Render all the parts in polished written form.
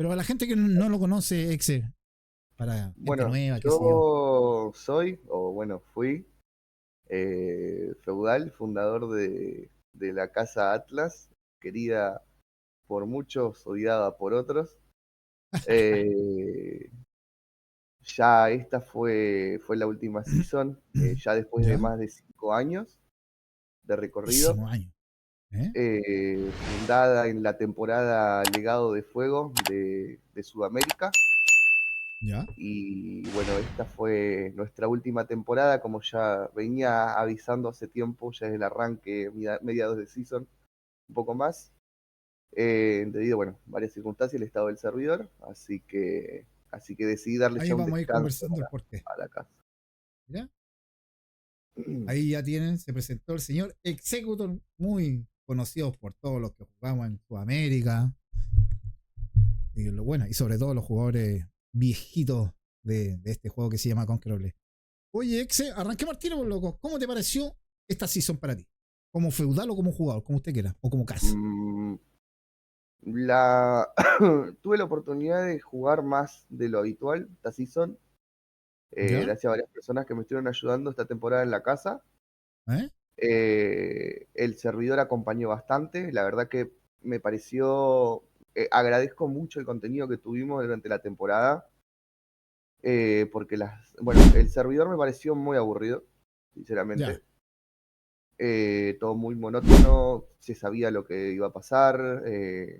Pero a la gente que no lo conoce, Exe, para gente Bueno, nueva, qué sé yo. yo soy, o bueno, fui feudal, fundador de la Casa Atlas, querida por muchos, odiada por otros. Eh, ya esta fue la última season, ya después de ¿Ya? más de 5 años de recorrido, Muchísimos años. ¿Eh? fundada en la temporada Legado de Fuego de Sudamérica. ¿Ya? Y bueno, esta fue nuestra última temporada, como ya venía avisando hace tiempo, ya es el arranque, mediados de season, un poco más, debido, bueno, varias circunstancias, el estado del servidor, así que decidí darle Ahí ya un vamos a ir descanso conversando el porqué. a la casa. ¿Ya? Ahí ya tienen, se presentó el señor Executor, muy conocido por todos los que jugamos en Sudamérica. Y lo bueno, y sobre todo los jugadores viejitos de este juego que se llama Conquerable. Oye, Exe, arranqué Martino, por loco. ¿Cómo te pareció esta season para ti? ¿Como feudal o como jugador? Como usted quiera. O como CAS. Mm, la... Tuve la oportunidad de jugar más de lo habitual esta season, ¿Ya? gracias a varias personas que me estuvieron ayudando esta temporada en la casa. ¿Eh? El servidor acompañó bastante, la verdad que me pareció, agradezco mucho el contenido que tuvimos durante la temporada, porque bueno, el servidor me pareció muy aburrido, Ya. sinceramente. Todo muy monótono, se sabía lo que iba a pasar,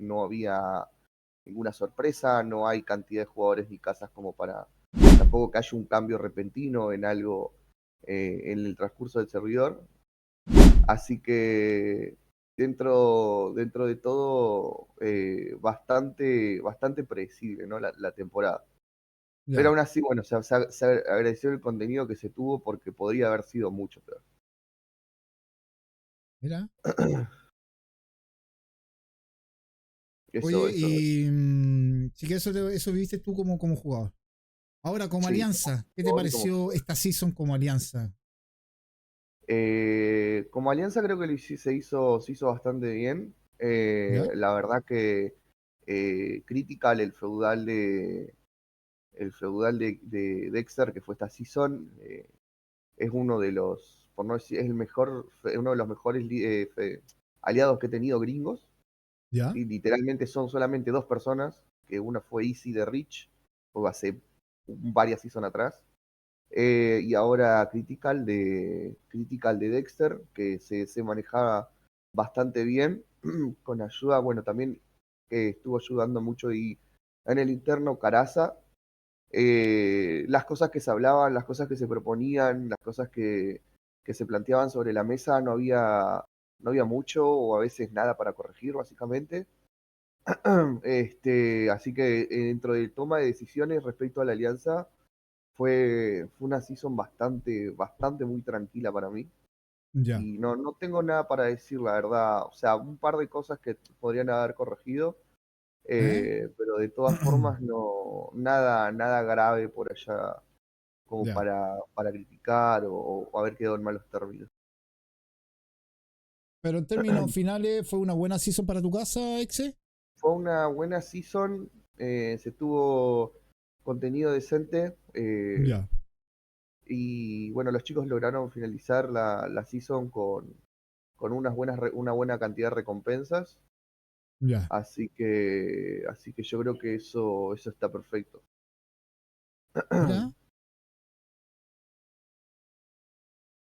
no había ninguna sorpresa, no hay cantidad de jugadores ni casas como para tampoco que haya un cambio repentino en algo en el transcurso del servidor. Así que dentro de todo, bastante predecible, ¿no? La temporada. Pero Ya. aún así, bueno, se agradeció el contenido que se tuvo porque podría haber sido mucho peor. Mira. Eso, Oye, eso. y sí que eso viviste tú como jugador. Ahora, como Sí, alianza, ¿qué te como, como, pareció esta season como alianza? como alianza creo que se hizo bastante bien. ¿Ya? La verdad que Critical, el feudal de Dexter, que fue esta season, es uno de los, por no decir, es el mejor, uno de los mejores aliados que he tenido gringos. ¿Ya? ¿Sí? Literalmente son solamente dos personas, que una fue Easy de Rich, o hace varias seasons atrás, y ahora Critical de Dexter, que se manejaba bastante bien, con ayuda, bueno, también estuvo ayudando mucho y en el interno Caraza, las cosas que se hablaban, las cosas que se proponían, las cosas que se planteaban sobre la mesa, no había mucho o a veces nada para corregir, básicamente. Así que dentro de toma de decisiones respecto a la alianza, fue una season bastante muy tranquila para mí. Ya. Y no tengo nada para decir, la verdad. O sea, un par de cosas que podrían haber corregido, ¿Eh? pero de todas formas no, nada grave por allá como Ya. para criticar o haber quedado en malos términos. Pero en términos finales, ¿fue una buena season para tu casa, Exe? Fue una buena season, se tuvo contenido decente, Ya. y bueno, los chicos lograron finalizar la season con una buena cantidad de recompensas, Ya. así que yo creo que eso está perfecto. Mira.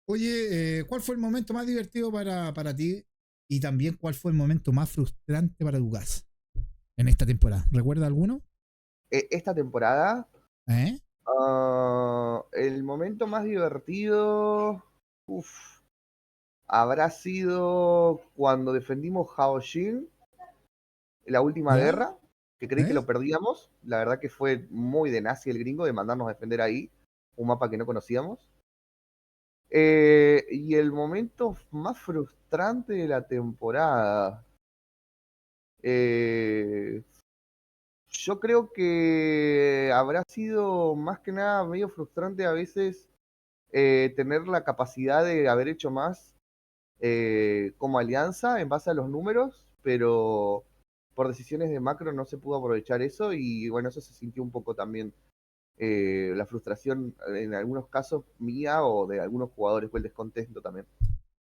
Oye, ¿cuál fue el momento más divertido para ti? Y también, ¿cuál fue el momento más frustrante para tu casa en esta temporada? ¿Recuerda alguno? Esta temporada, ¿Eh? el momento más divertido, uf, habrá sido cuando defendimos Haoshin, la última ¿Ya? guerra, que creí que ¿Eh? lo perdíamos. La verdad que fue muy de nazi el gringo de mandarnos a defender ahí, un mapa que no conocíamos. Y el momento más frustrante de la temporada. eh, yo creo que habrá sido más que nada medio frustrante a veces, tener la capacidad de haber hecho más como alianza en base a los números, pero por decisiones de macro no se pudo aprovechar eso y bueno, eso se sintió un poco también la frustración en algunos casos mía o de algunos jugadores, fue el descontento también.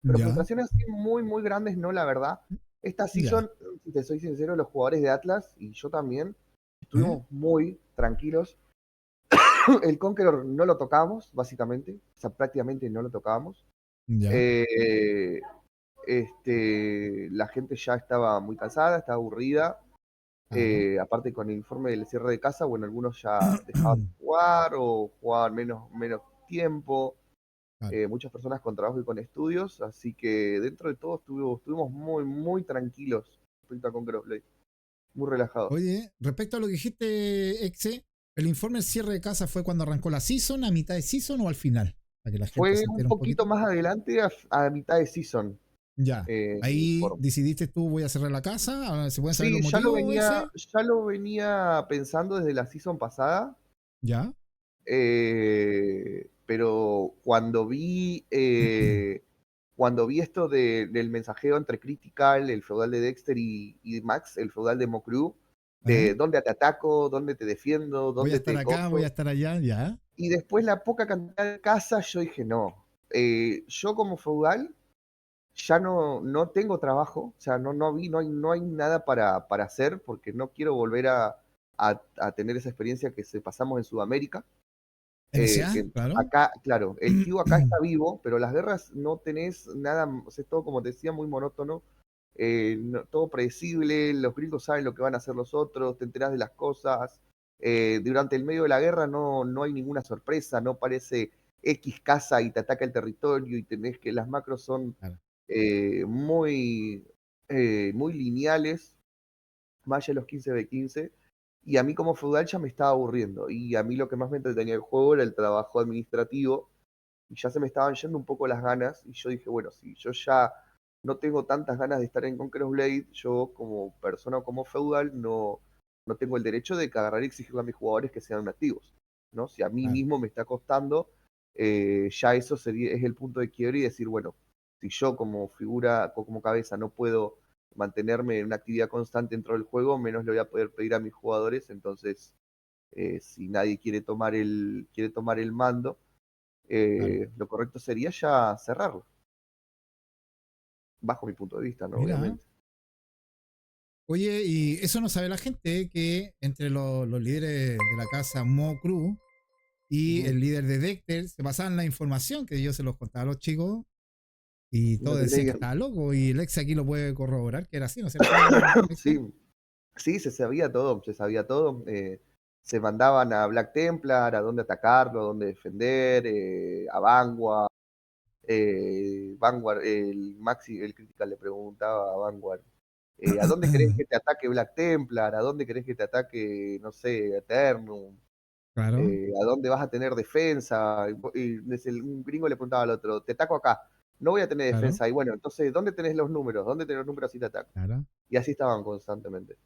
Pero Ya, frustraciones así muy, muy grandes, no, la verdad. Esta ya. season, si te soy sincero, los jugadores de Atlas y yo también ¿Eh? estuvimos muy tranquilos. El Conqueror no lo tocábamos, básicamente. O sea, prácticamente no lo tocábamos. Ya. Eh, la gente ya estaba muy cansada, estaba aburrida. Claro. Aparte con el informe del cierre de casa, bueno, algunos ya dejaban de jugar o jugaban menos tiempo. Claro. Muchas personas con trabajo y con estudios, así que dentro de todo estuvimos muy, muy tranquilos respecto a Conquer of Blade, muy relajados. Oye, respecto a lo que dijiste, Exe, ¿el informe del cierre de casa fue cuando arrancó la season, a mitad de season o al final? Para que la gente Fue se un entere un poquito poquito. más adelante, a mitad de season, Ya. el Ahí informe. decidiste tú, voy a cerrar la casa. ¿Se pueden saber los Sí, motivos, Exe? ya lo venía pensando desde la season pasada, Ya. pero cuando vi esto del mensajeo entre Critical, el feudal de Dexter, y Max, el feudal de Mokru, ¿Eh? de dónde te ataco, dónde te defiendo, Voy a dónde estar te acá, voy a coso, estar allá, ya. y después la poca cantidad de casas, yo dije, no, yo como feudal ya no tengo trabajo, o sea, no hay nada para hacer, porque no quiero volver a tener esa experiencia que se pasamos en Sudamérica. NSA, Que claro. acá, claro, el Q acá está vivo, pero las guerras no tenés nada, o sea, es todo, como te decía, muy monótono, todo predecible, los gringos saben lo que van a hacer los otros, te enterás de las cosas, durante el medio de la guerra no hay ninguna sorpresa, no parece X casa y te ataca el territorio y tenés que las macros son Claro, eh, muy, muy lineales, más allá de los 15 v 15. Y a mí como feudal ya me estaba aburriendo. Y a mí lo que más me entretenía el juego era el trabajo administrativo. Y ya se me estaban yendo un poco las ganas. Y yo dije, bueno, si yo ya no tengo tantas ganas de estar en Conquer of Blade, yo como persona o como feudal no tengo el derecho de agarrar y exigirle a mis jugadores que sean activos, ¿no? Si a mí claro, mismo me está costando, ya eso es el punto de quiebre y decir, bueno, si yo como figura, como cabeza, no puedo mantenerme en una actividad constante dentro del juego, menos le voy a poder pedir a mis jugadores. Entonces, si nadie quiere tomar el mando, claro. lo correcto sería ya cerrarlo, bajo mi punto de vista, ¿no? Mira. Obviamente. Oye, y eso no sabe la gente, que entre los líderes de la casa Mo Crew y Ujú. el líder de Dexter se pasaban la información que yo se los contaba a los chicos y Y no todos te decían que leían. estaba loco y el ex aquí lo puede corroborar que era así, ¿no es cierto, Sí, Dexter? sí, se sabía todo, se sabía todo. Se mandaban a Black Templar, a dónde atacarlo, a dónde defender, a Vanguard. Vanguard, el Maxi, el Critical le preguntaba a Vanguard, ¿a dónde querés que te ataque Black Templar? ¿A dónde querés que te ataque, no sé, Eternum? Claro, ¿A dónde vas a tener defensa? Y un gringo le preguntaba al otro, te ataco acá, no voy a tener claro, defensa. Y bueno, entonces, ¿dónde tenés los números? ¿Dónde tenés los números así te ataco? claro. Y así estaban constantemente.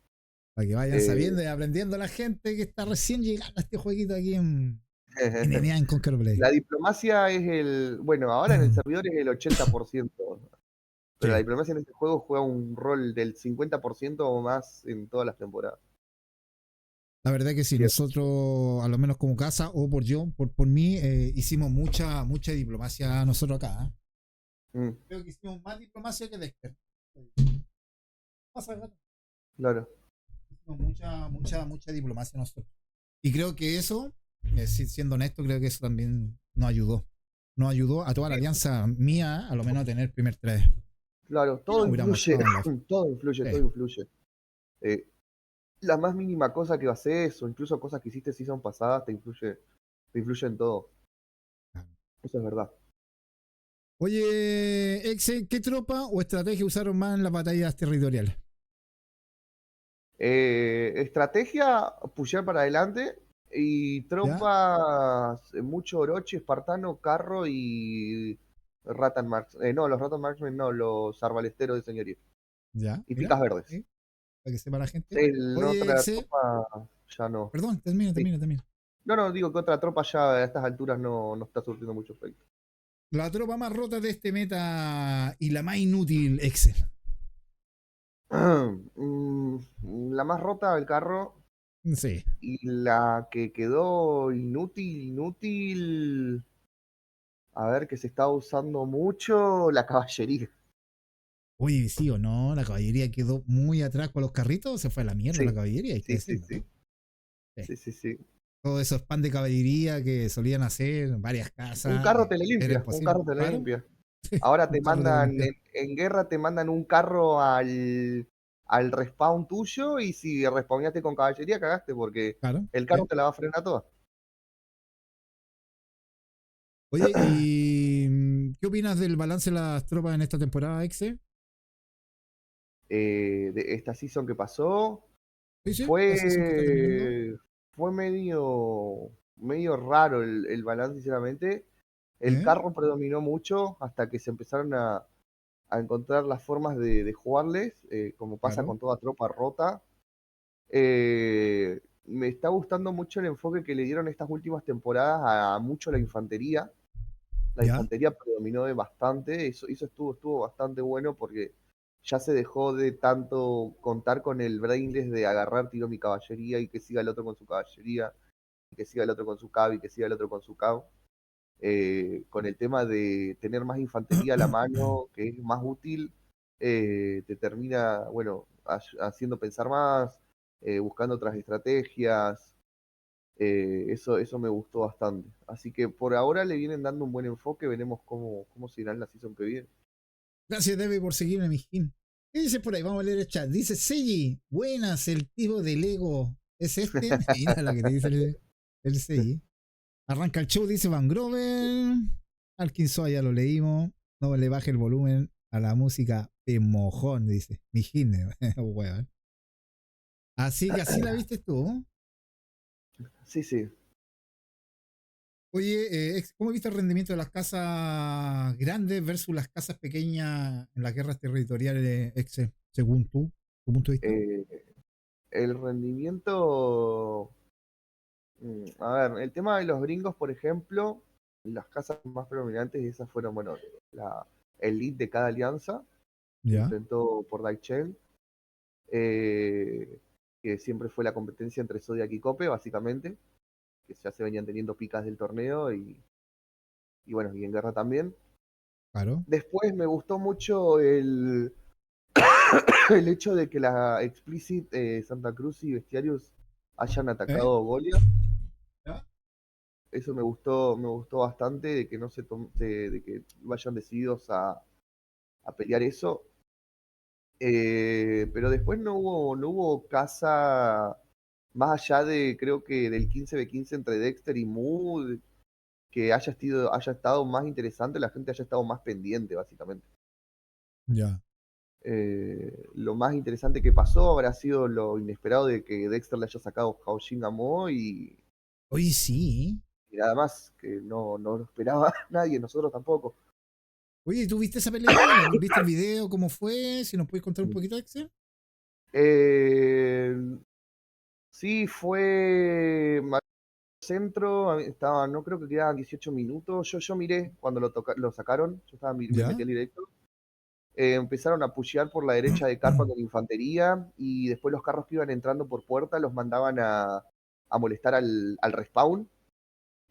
Para que vayan Eh, sabiendo y aprendiendo la gente que está recién llegando a este jueguito aquí en NA en Conquer Play. la diplomacia bueno, ahora en el servidor es el 80%, pero la Sí, diplomacia en este juego juega un rol del 50% o más en todas las temporadas. la verdad que sí, Sí. nosotros, a lo menos como casa o por mí, hicimos mucha diplomacia nosotros acá. ¿Eh? Mm, Creo que hicimos más diplomacia que Dexter. Pasa, gato. claro. Hicimos mucha diplomacia nosotros. Y creo que eso, siendo honesto, creo que eso también nos ayudó. Nos ayudó a toda la Sí, alianza mía, a lo menos, a tener el primer 3. claro, Y todo no hubiéramos influye, estado en la. todo influye, Sí, todo influye. Eh, la más mínima cosa que haces o incluso cosas que hiciste si son pasadas te influye en todo. claro. Eso es verdad. Oye, Exe, ¿qué tropa o estrategia usaron más en las batallas territoriales? Estrategia, pushear para adelante y ¿Ya? tropas, mucho Orochi, Espartano, Carro y Ratan Marks. No, los Ratan Marksmen no, los arbalesteros de señoría. ¿Ya? Y Mira, picas verdes. ¿sí? Para que sepa la gente. No, Oye, otra Exe, tropa ya no. perdón, Sí. termina. No, no, digo que otra tropa ya a estas alturas no está surtiendo mucho efecto. La tropa más rota de este meta y la más inútil, Excel. La más rota del carro Sí. y la que quedó inútil, a ver, que se estaba usando mucho, la caballería. Oye, sí o no, la caballería quedó muy atrás con los carritos, se fue a la mierda la Sí, caballería, hay que sí, sí, decirlo, sí, ¿no? Sí. sí, sí, sí. Todos esos pan de caballería que solían hacer en varias Un casas, carro te la era limpia, un imposible. carro te la Claro, limpia. Ahora un te carro de la mandan, limpieza. en guerra te mandan un carro al respawn tuyo y si respawneaste con caballería cagaste porque Claro, el carro sí. te la va a frenar toda. Oye, ¿y qué opinas del balance de las tropas en esta temporada, Exe? De esta season que pasó, Sí, sí, la season que está terminando. fue, fue medio raro el balance, sinceramente. El ¿Eh? carro predominó mucho hasta que se empezaron a encontrar las formas de jugarles, como pasa Claro, con toda tropa rota. Me está gustando mucho el enfoque que le dieron estas últimas temporadas a mucho la infantería. La ya, infantería predominó de bastante, eso estuvo bastante bueno porque ya se dejó de tanto contar con el brainless de agarrar tiro mi caballería y que siga el otro con su caballería, y que siga el otro con su cab y que siga el otro con su cab. Con el tema de tener más infantería a la mano, que es más útil, te termina, bueno, haciendo pensar más, buscando otras estrategias. Eso me gustó bastante. Así que por ahora le vienen dando un buen enfoque, veremos cómo se irá en la season que viene. gracias, Debbie, por seguirme, mijín. ¿Qué dice por ahí? Vamos a leer el chat. Dice Seiji, buenas, el tipo de Lego. ¿Es este? Mira lo que te dice el Seiji. Arranca el show, dice Van Groven. Alkinsoa ya lo leímos. No le baje el volumen a la música de mojón, dice. Mijín, weón. Así que así la viste tú. Sí, sí. Oye, ¿cómo viste el rendimiento de las casas grandes versus las casas pequeñas en las guerras territoriales, según tú, tu punto de vista? Eh, el rendimiento. A ver, el tema de los gringos, por ejemplo, las casas más predominantes, esas fueron, bueno, la elite de cada alianza, que Ya, enfrentó por Daichen, eh, que siempre fue la competencia entre Zodiac y Cope, básicamente, que ya se venían teniendo picas del torneo y bueno, y en guerra también. claro. Después me gustó mucho el hecho de que la Explicit, Santa Cruz y Bestiarius hayan ¿Eh? atacado Goliath. ¿Ya? Eso me gustó bastante, de que no de que vayan decididos a pelear eso. Pero después no hubo casa más allá de, creo que del 15v15 entre Dexter y Mood, que haya estado más interesante, la gente haya estado más pendiente, básicamente. Ya. Lo más interesante que pasó habrá sido lo inesperado de que Dexter le haya sacado Haoshin a Mo Oye, sí. y nada más, que no lo esperaba nadie, nosotros tampoco. Oye, ¿tú viste esa pelea? ¿Viste el video? ¿Cómo fue? Si nos puedes contar un poquito, Axel. Eh, sí, fue centro, estaba, no creo que quedaban 18 minutos. Yo miré cuando lo sacaron, yo me ¿Ya? metí al directo. Empezaron a pushear por la derecha de Carpa con infantería y después los carros que iban entrando por puerta los mandaban a molestar al respawn.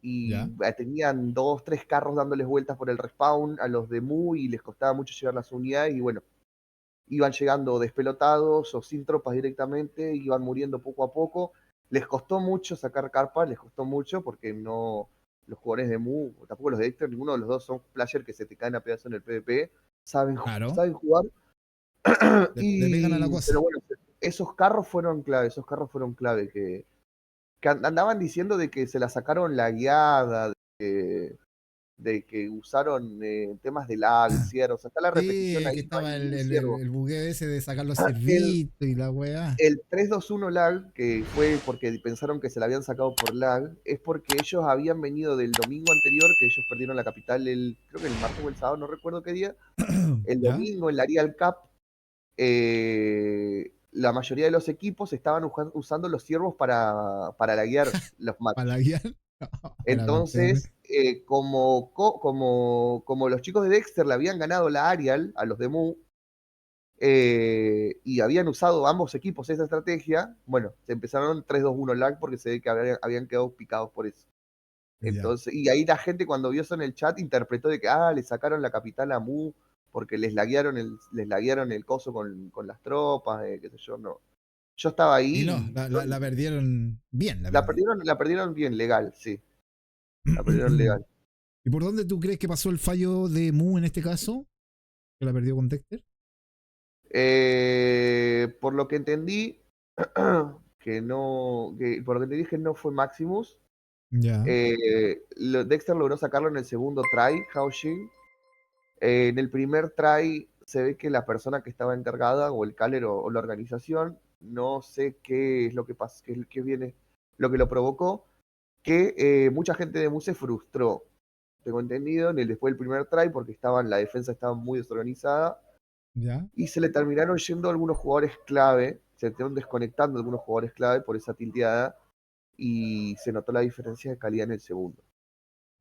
¿Ya? Y tenían dos, tres carros dándoles vueltas por el respawn a los de Mu y les costaba mucho llevar las unidades y bueno, iban llegando despelotados o sin tropas directamente, iban muriendo poco a poco. Les costó mucho sacar carpa, les costó mucho porque no, los jugadores de Mu, tampoco los de Dexter, ninguno de los dos son players que se te caen a pedazos en el PvP, Claro. saben jugar. Le pegan a la Pero cosa. bueno, esos carros fueron clave, que andaban diciendo de que se la sacaron la guiada, de que usaron temas de lag, ciervos, hasta la repetición Sí, ahí, que no hay estaba ni un ciervo. el bugueo ese de sacar los El, servitos y la weá. el 3-2-1 lag, que fue porque pensaron que se la habían sacado por lag, es porque ellos habían venido del domingo anterior, que ellos perdieron la capital creo que el martes o el sábado, no recuerdo qué día. El ¿Ya? domingo en la Arial Cup, la mayoría de los equipos estaban usando los ciervos para laguear los Para la matches. guiar. Era campeones. Entonces, como los chicos de Dexter le habían ganado la Arial a los de Mu, y habían usado ambos equipos esa estrategia. Bueno, se empezaron 3-2-1 lag porque se ve que habían quedado picados por eso. Ya. Entonces, y ahí la gente cuando vio eso en el chat interpretó de que, le sacaron la capital a Mu porque les laguearon el coso con las tropas, qué sé yo, no. Yo estaba Y no, ahí y la perdieron bien, la perdieron. la perdieron bien, legal, sí. La perdieron legal. ¿Y por dónde tú crees que pasó el fallo de Mu en este caso? Que la perdió con Dexter. Por lo que entendí, por lo que entendí que no fue Maximus. Ya. Dexter logró sacarlo en el segundo try, Haoshin. En el primer try se ve que la persona que estaba encargada, o el caller o la organización, no sé qué es lo que pasa, qué viene, lo que lo provocó, que mucha gente de Mu se frustró. Tengo entendido, después del primer try, porque la defensa estaba muy desorganizada, Ya. y se le terminaron yendo algunos jugadores clave, se terminaron desconectando algunos jugadores clave por esa tilteada, y se notó la diferencia de calidad en el segundo.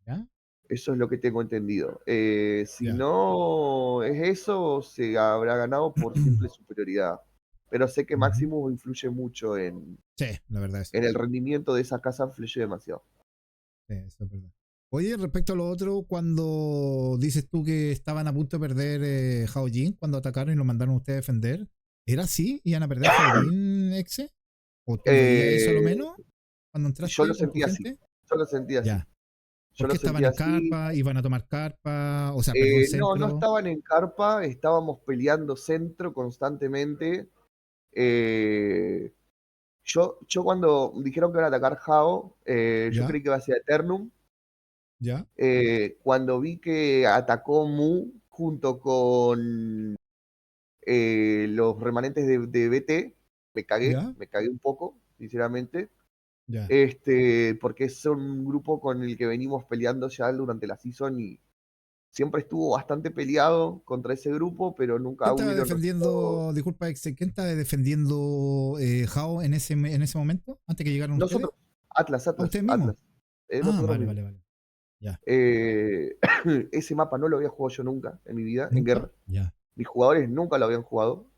Ya. Eso es lo que tengo entendido. Si Ya. no es eso, se habrá ganado por simple superioridad. Pero sé que Ujú. Maximus influye mucho Sí, la verdad es. en el rendimiento de esa casa, influye demasiado. Sí, eso es verdad. Oye, respecto a lo otro, cuando dices tú que estaban a punto de perder Hao Jin cuando atacaron y lo mandaron a ustedes a defender, ¿era así? ¿Iban a perder Hao Jin, Exe? ¿O tú veías eso a lo Eh, menos cuando yo lo entraste con tu sentí así. gente? Yo lo sentí así. Ya. Yo ¿Por lo qué estaban sentí en así. carpa? ¿Iban a tomar carpa? O sea, perdón, No centro. estaban en carpa, estábamos peleando centro constantemente. Eh, yo cuando dijeron que iban a atacar Hao, yo ¿Ya? creí que iba a ser Eternum. ¿Ya? Cuando vi que atacó Mu junto con los remanentes de BT, ¿Ya? me cagué un poco, sinceramente. ¿Ya? Porque es un grupo con el que venimos peleando ya durante la season y siempre estuvo bastante peleado contra ese grupo, pero nunca ¿Quién estaba hubieron resultados. defendiendo, disculpa, Exe, quién estaba defendiendo Hao en ese momento, antes que llegaran ustedes? Nosotros, Atlas, ¿A Atlas, ustedes mismos? Atlas, Ah, nosotros vale, mismos. vale, vale. Ya. Eh, ese mapa no lo había jugado yo nunca en mi vida, en ¿Nunca? guerra. Ya. Mis jugadores nunca lo habían jugado.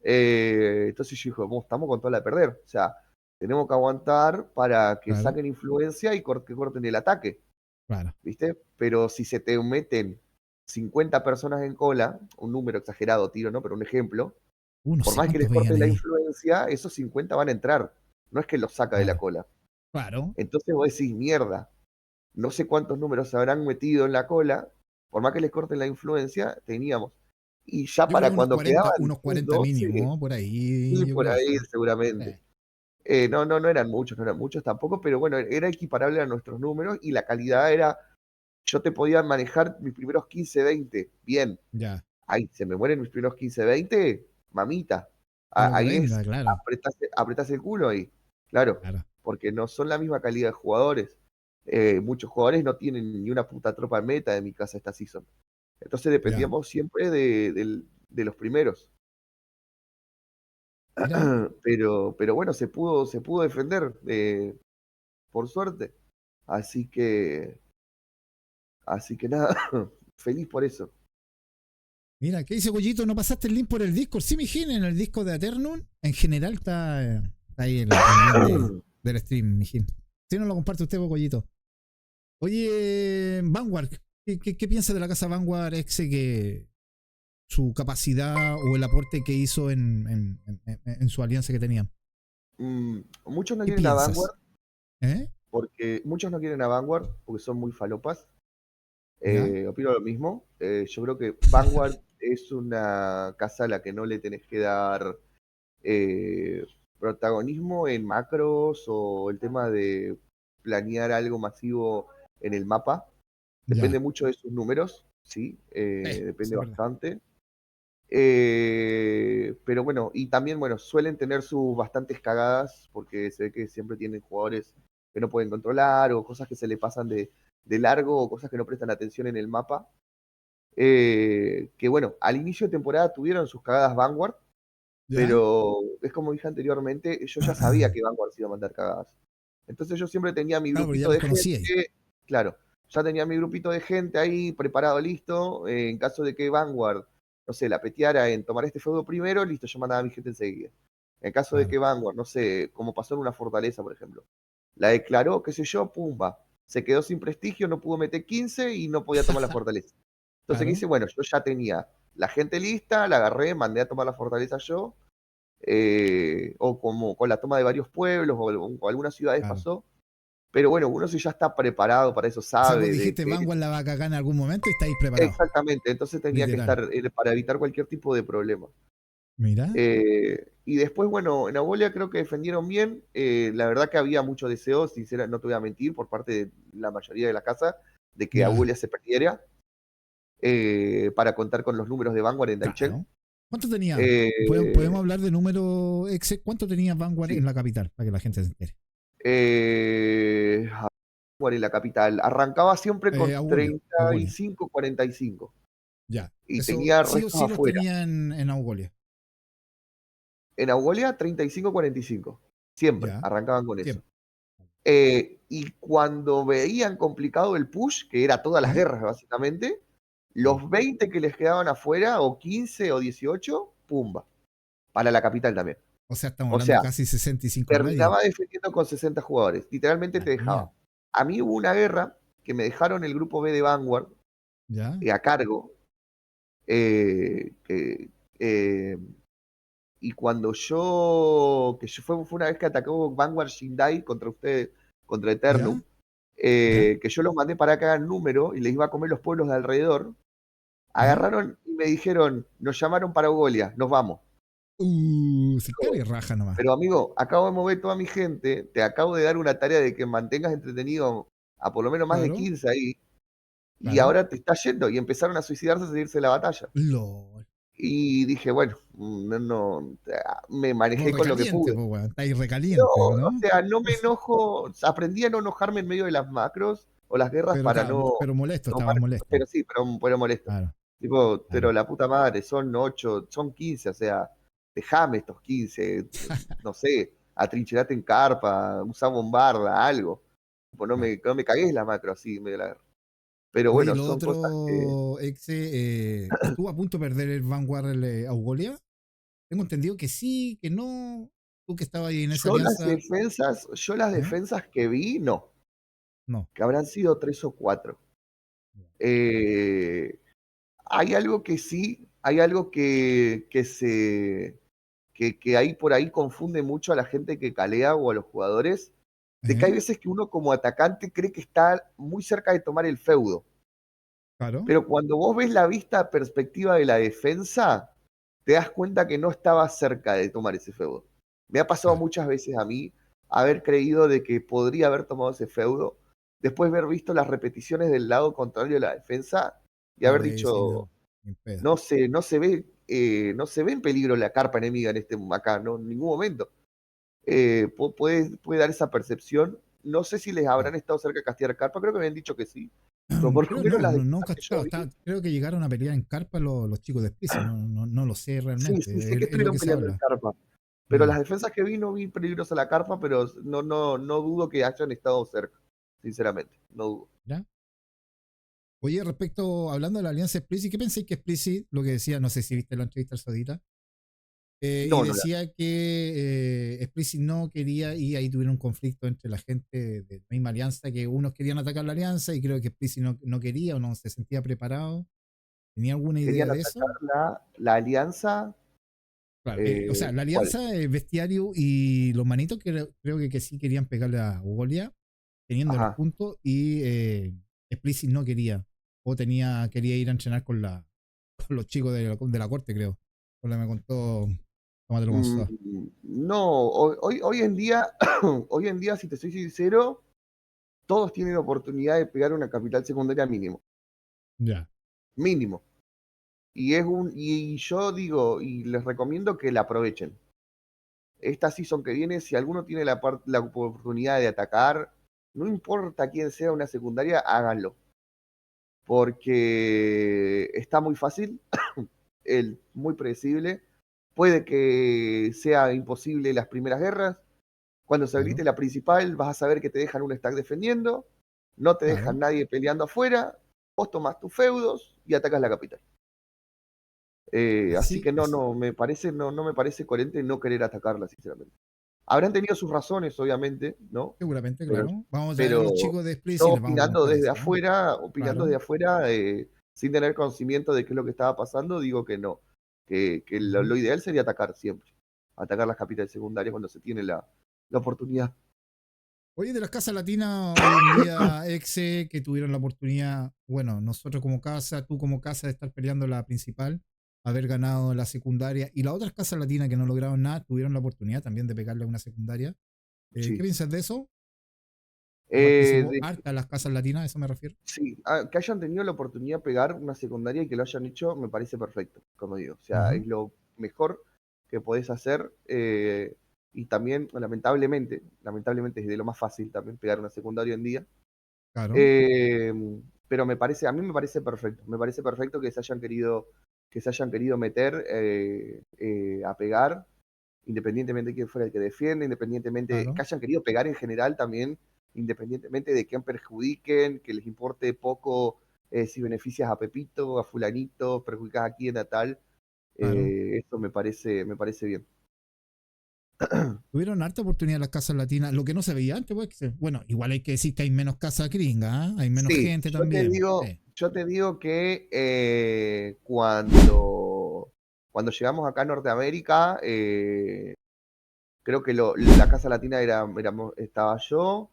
Entonces yo dije, estamos con toda la de perder. O sea, tenemos que aguantar para que Claro, saquen influencia y que corten el ataque, claro. ¿viste? Pero si se te meten 50 personas en cola, un número exagerado, tiro, ¿no? Pero un ejemplo, No por sé más que cuántos les veían corten la ahí. influencia, esos 50 van a entrar. No es que los saca de la Claro, cola. claro. Entonces vos decís, mierda, no sé cuántos números se habrán metido en la cola, por más que les corten la influencia, teníamos. Y ya Yo creo para que cuando quedaban unos 10, 40 12, mínimo, por ahí, y yo por creo. ahí seguramente. No eran muchos tampoco, pero bueno, era equiparable a nuestros números y la calidad era, yo te podía manejar mis primeros 15, 20, bien. Ya. Ahí, se me mueren mis primeros 15, 20, mamita. A lo que Ahí venga, es, claro. apretás el culo ahí, claro, Claro. porque no son la misma calidad de jugadores. Muchos jugadores no tienen ni una puta tropa en meta de mi casa esta season. Entonces Ya. dependíamos siempre de los primeros. Mira, Pero bueno, se pudo defender, por suerte. Así que, así que nada, feliz por eso. mira, ¿qué dice Goyito? ¿No pasaste el link por el Discord? Sí, mi Gine, en el disco de Aternum, en general está ahí el link del stream, mi Gine. Si no lo comparte usted, Goyito. Oye, Vanguard, ¿qué piensa de la casa Vanguard Exe, que su capacidad o el aporte que hizo en su alianza que tenían? Muchos no ¿Qué quieren a Vanguard piensas? ¿Eh? porque son muy falopas. ¿Ya? Opino lo mismo. Yo creo que Vanguard es una casa a la que no le tenés que dar eh, protagonismo en macros o el tema de planear algo masivo en el mapa. Depende Ya. mucho de sus números, sí, Eso depende es verdad. bastante. Pero bueno, y también, bueno, suelen tener sus bastantes cagadas, porque se ve que siempre tienen jugadores que no pueden controlar, o cosas que se le pasan de largo, o cosas que no prestan atención en el mapa. Que bueno, al inicio de temporada tuvieron sus cagadas Vanguard, ¿Ya? pero es como dije anteriormente, yo ya sabía que Vanguard se iba a mandar cagadas. Entonces yo siempre tenía mi Claro, porque ya grupito los de conocí ahí. gente, claro, ya tenía mi grupito de gente ahí preparado, listo, en caso de que Vanguard no sé, la peteara en tomar este feudo primero, listo, yo mandaba a mi gente enseguida. En caso de claro. que Vanguard, no sé, como pasó en una fortaleza, por ejemplo, la declaró, qué sé yo, pumba, se quedó sin prestigio, no pudo meter 15 y no podía tomar la fortaleza. Entonces, ¿qué Claro, hice? Bueno, yo ya tenía la gente lista, la agarré, mandé a tomar la fortaleza yo, o como con la toma de varios pueblos o algunas ciudades claro. pasó. Pero bueno, uno si ya está preparado para eso, O sea, vos sabe de dijiste que Vanguard la va a cagar en algún momento y estáis preparados, exactamente, entonces tenía que literal. estar para evitar cualquier tipo de problema. Mira, Y después, bueno, en Agolia creo que defendieron bien. La verdad que había mucho deseo, sincera, no te voy a mentir, por parte de la mayoría de la casa, de que ya, Agolia se perdiera para contar con los números de Vanguard en Daichen. claro. ¿Cuánto tenía? ¿Podemos Eh, hablar de número exe? ¿Cuánto tenía Vanguard sí, en la capital? Para que la gente se entere. Vanguard en la capital. Arrancaba siempre con Augolia, Augolia. 35, 45 Ya. y Eso tenía sí o restos sí los afuera. tenía en Augolia. En Augolia, 35, 45. Siempre Ya, arrancaban con eso. siempre. Y cuando veían complicado el push, que era todas las ¿Sí? guerras básicamente, Claro. los 20 que les quedaban afuera, o 15 o 18, pumba, para la capital también. O sea, estamos O hablando sea, casi 65 al medio. terminaba defendiendo con 60 jugadores, literalmente La te dejaba. mía. A mí hubo una guerra que me dejaron el grupo B de Vanguard ¿Ya? a cargo, que, eh, y cuando fue una vez que atacó Vanguard Shindai contra ustedes, contra ¿Ya? Eternum, ¿Ya? que yo los mandé para que hagan número y les iba a comer los pueblos de alrededor, ¿Ya? agarraron y me dijeron, nos llamaron para Ugolia, nos vamos. Se cara y raja nomás. Pero amigo, acabo de mover toda mi gente, te acabo de dar una tarea de que mantengas entretenido a por lo menos más de Claro, 15 ahí, y claro. ahora te está yendo, y empezaron a suicidarse a seguirse de la batalla. LOL. Y dije, bueno, me Vos manejé con lo que recaliente, pude. pues, weón. Estáis No, recaliente, ¿o o no? sea, no me enojo, aprendí a no enojarme en medio de las macros o las guerras Pero, para claro, no pero molesto, tomar, estabas molesto. pero sí, pero molesto. Claro, Tipo, pero claro. la puta madre, son 8, son 15, o sea, dejame estos 15, no sé, atrincherate en carpa, usa bombarda, algo. Tipo, Claro. no me cagues la macro así en medio de la guerra. Pero Oye, bueno, lo son cosas que otro, estuvo a punto de perder el Vanguard Augolia. Tengo entendido que sí, que no. Tú que estabas ahí en esa alianza. yo las ¿Eh? defensas que vi, no, No. que habrán sido 3 o 4. Eh, Hay algo que sí, hay algo que ahí por ahí confunde mucho a la gente que calea o a los jugadores, de que hay ¿Eh? veces que uno como atacante cree que está muy cerca de tomar el feudo, Claro. pero cuando vos ves la vista perspectiva de la defensa, te das cuenta que no estaba cerca de tomar ese feudo. Me ha pasado Claro. muchas veces a mí haber creído de que podría haber tomado ese feudo, después de haber visto las repeticiones del lado contrario de la defensa y haber Claro, ahí sí, no. dicho, Ni en pedo. no se ve en peligro la carpa enemiga en acá, no, en ningún momento. Puede dar esa percepción. No sé si les Claro. habrán estado cerca de castear carpa, creo que me han dicho que sí, pero por lo Creo menos no, las no, defensas nunca, que yo claro, vi, creo que llegaron a pelear en carpa los chicos de Specie, no, no, no lo sé sí, realmente, sí, sé que es lo estuvieron que se peleando en habla. carpa, pero Mm, las defensas que vi no vi peligrosa la carpa, pero no dudo que hayan estado cerca, sinceramente, no dudo. ¿ya? Oye, respecto, hablando de la alianza Explicit, ¿qué pensáis que Explicit, lo que decía, no sé si viste la entrevista al Sodita, y No, no la. decía que Explicit no quería, y ahí tuvieron un conflicto entre la gente de la misma alianza, que unos querían atacar la alianza y creo que Explicit no quería o no se sentía preparado. ¿Tenía alguna idea Querían de atacar eso? la alianza, Claro, o sea, la ¿cuál? alianza, el bestiario y los manitos creo que sí querían pegarle a Ugolia, teniendo los Ajá. puntos, y Explicit no quería, o quería ir a entrenar con los chicos de la corte, creo. Por lo que me contó Tomás de lo Mm, González. no, hoy en día, hoy en día, si te soy sincero, todos tienen oportunidad de pegar una capital secundaria mínimo, Ya, mínimo. Y yo digo, y les recomiendo que la aprovechen. Esta season que viene, si alguno tiene la oportunidad de atacar, no importa quién sea una secundaria, háganlo. Porque está muy fácil, muy predecible. Puede que sea imposible las primeras guerras. Cuando se habilite claro, la principal, vas a saber que te dejan un stack defendiendo, no te dejan claro. nadie peleando afuera, vos tomás tus feudos y atacas la capital. Así Sí, que no me parece, no me parece coherente no querer atacarla, sinceramente. Habrán tenido sus razones, obviamente, ¿no? seguramente, Pero, claro. Vamos a ver a los pero chicos de Split yo y les vamos a preguntar eso, ¿no? opinando Claro. desde afuera, sin tener conocimiento de qué es lo que estaba pasando, digo que no. Que Ujú. lo ideal sería atacar siempre. Atacar las capitales secundarias cuando se tiene la oportunidad. Oye, de las casas latinas hoy en día, exe, que tuvieron la oportunidad, bueno, nosotros como casa, tú como casa, de estar peleando la principal, haber ganado la secundaria, y las otras casas latinas que no lograron nada, tuvieron la oportunidad también de pegarle a una secundaria. ¿Qué Sí. piensas de eso? Que Eh, participó de- harta las casas latinas, a eso me refiero. sí, que hayan tenido la oportunidad de pegar una secundaria y que lo hayan hecho, me parece perfecto, como digo. O sea, Ujú. es lo mejor que podés hacer. Y también, lamentablemente es de lo más fácil también pegar una secundaria hoy en día. Claro, Eh, pero a mí me parece perfecto. Me parece perfecto que se hayan querido meter a pegar, independientemente de quién fuera el que defiende, independientemente, que claro, hayan querido pegar en general también, independientemente de quién perjudiquen, que les importe poco si beneficias a Pepito, a Fulanito, perjudicas a quién, a tal. claro. Eso me parece bien. Tuvieron harta oportunidad las casas latinas, lo que no se veía antes, pues, bueno, igual hay que decir que hay menos casas gringas, ¿ah? Hay menos Sí, gente yo te también. digo, Sí. yo te digo que cuando llegamos acá a Norteamérica, creo que la Casa Latina estaba yo,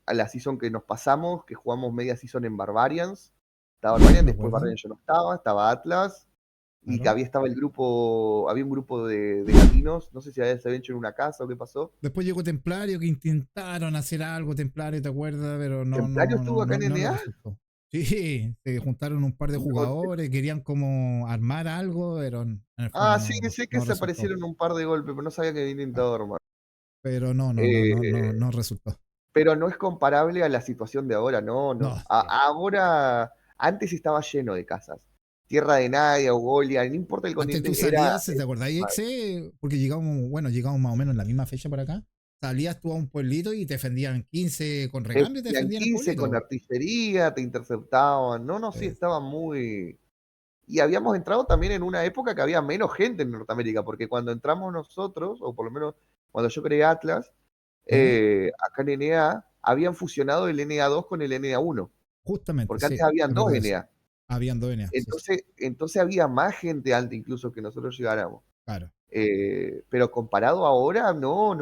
a la season que nos pasamos, que jugamos media season en Barbarians, estaba Sí, Barbarians, me después acuerdo. Barbarians yo no estaba Atlas, y que Claro. había un grupo de latinos, no sé si se habían hecho en una casa o qué pasó. Después llegó Templario, que intentaron hacer algo, Templario, ¿te acuerdas? Pero ¿Templario estuvo acá en no le NA? resultó. Sí, se juntaron un par de jugadores, querían como armar algo, pero en el fondo Sí, sé que no se resultó. aparecieron un par de golpes, pero no sabía que habían Ah, intentado armar. pero Eh, no resultó. pero no es comparable a la situación de ahora, no, No, no. sí. Ahora, antes estaba lleno de casas. Tierra de Nadie, Augolia, no importa el Antes tú continente, era. salías, ¿te acordáis, Exe? Porque llegamos, bueno, llegamos más o menos en la misma fecha para acá. Salías tú a un pueblito y te defendían 15 con Te recambio y te metían defendían el 15 con pueblito. artillería, te interceptaban. No, no, sí, Eh, estaba muy. Y habíamos entrado también en una época que había menos gente en Norteamérica, porque cuando entramos nosotros, o por lo menos cuando yo creé Atlas, ¿Ya? acá en NA, habían fusionado el NA2 con el NA1, Justamente, porque antes sí, habían me dos acuerdo de eso. NA. Habían dos NA, sí, sí, Entonces había más gente antes incluso que nosotros llegáramos. claro. Pero comparado ahora, no,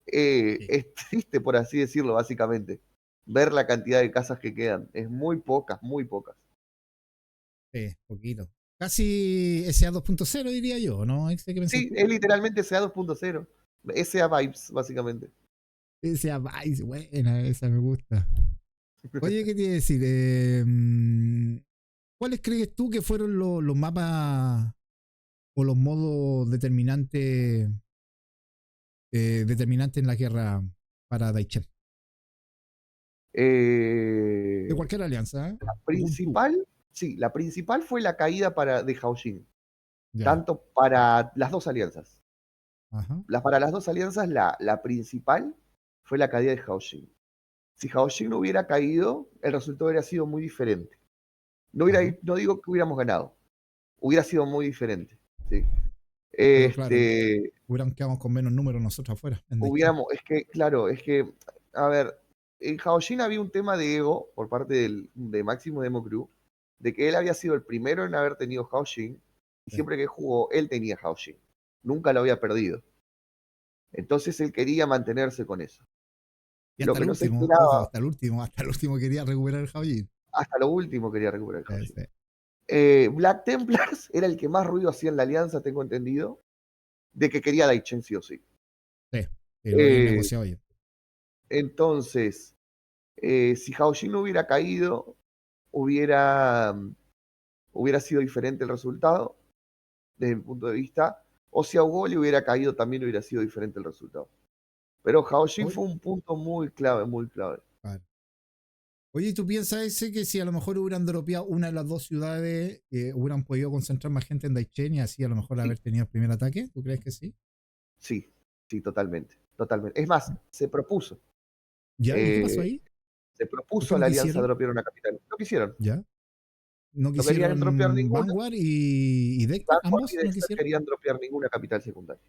Sí, es triste, por así decirlo, básicamente. Ver la cantidad de casas que quedan. Es muy pocas, muy pocas. sí, poquito. Casi SA 2.0 diría yo, ¿no? ¿Qué pensás Sí, tú? es literalmente SA 2.0. SA Vibes, básicamente. SA Vice, buena, esa me gusta. Oye, ¿qué te iba a decir? ¿Cuáles crees tú que fueron los mapas o los modos determinantes en la guerra para Daichen? De Eh, cualquier alianza, ¿eh? Según tú. principal, sí, la principal fue la caída de Haojin. Ya. Tanto para las dos alianzas. Ajá. Para las dos alianzas, la principal fue la caída de Haojin. Si Haojin no hubiera caído, el resultado hubiera sido muy diferente. Ajá. No digo que hubiéramos ganado, hubiera sido muy diferente. ¿Sí? Pero claro, Este, hubieran quedado con menos números nosotros afuera, en Daichen. hubiéramos, es que, claro, a ver, en Haojin había un tema de ego por parte de Máximo Demo Crew, de que él había sido el primero en haber tenido Haojin, y Sí. siempre que jugó, él tenía Haojin. Nunca lo había perdido. Entonces él quería mantenerse con eso. Y Lo hasta que el no se último, ojo, esperaba, hasta el último quería recuperar el Javier. hasta lo último quería recuperar el Haojin. Sí, Black Templars era el que más ruido hacía en la alianza, tengo entendido, de que quería Daichen sí o sí. sí, sí, lo habían Eh, negociado yo. entonces, si Haojin no hubiera caído, hubiera, hubiera sido diferente el resultado, desde mi punto de vista, o si Augoli hubiera caído, también hubiera sido diferente el resultado. Pero Haojin Oye, fue un punto muy clave, muy clave. claro. Oye, ¿tú piensas ese que si a lo mejor hubieran dropeado una de las dos ciudades, hubieran podido concentrar más gente en Daichen y así a lo mejor Sí, haber tenido el primer ataque? ¿Tú crees que sí? sí, sí, totalmente, totalmente. Es más, ¿Ya? ¿Y qué pasó eh, ahí? se ¿Por qué propuso a no la alianza quisieron? dropear una capital. Lo quisieron. ¿Ya? no No querían dropear quisieron ninguna. Vanguard y Dexter, Vanguard y ambos no Dexter quisieron. querían dropear ninguna capital secundaria.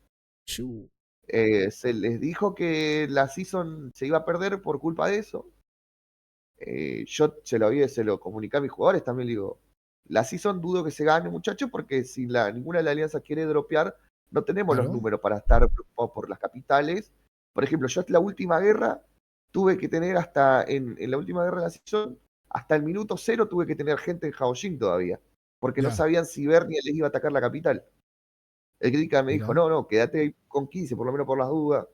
Chu. Se les dijo que la season se iba a perder por culpa de eso. Yo se lo comuniqué a mis jugadores también, le digo, la season dudo que se gane, muchachos, porque si ninguna de las alianzas quiere dropear, no tenemos los Claro, números para estar preocupados por las capitales. Por ejemplo, yo hasta la última guerra tuve que tener en la última guerra de la season, hasta el minuto 0 tuve que tener gente en Haojin todavía, porque no ya, sabían si Bernia les iba a atacar la capital. El Crítica me dijo, mira, no, quédate ahí con 15, por lo menos por las dudas,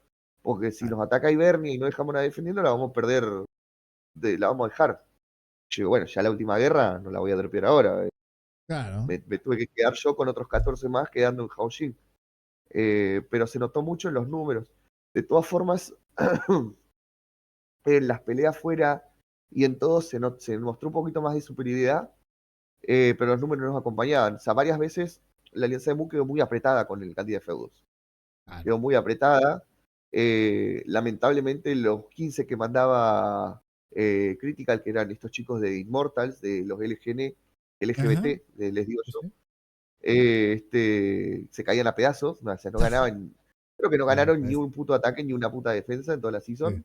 porque si ah, nos ataca Ibernia y no dejamos nada defendiendo, la vamos a perder, la vamos a dejar. Yo digo, bueno, ya la última guerra no la voy a dropear ahora. claro, Me tuve que quedar yo con otros 14 más quedando en Haojin. Pero se notó mucho en los números. De todas formas, en las peleas fuera y en todo se mostró un poquito más de superioridad, pero los números nos acompañaban. O sea, varias veces la alianza de Mu quedó muy apretada con el cantidad de feudos. claro. Quedó muy apretada. Lamentablemente los 15 que mandaba Critical, que eran estos chicos de Immortals, de los Ajá, LGBT, les digo sí, yo, sí. se caían a pedazos, o sea, no ganaban, creo que no Claro, ganaron ni pues, un puto ataque ni una puta defensa en toda la sí. season.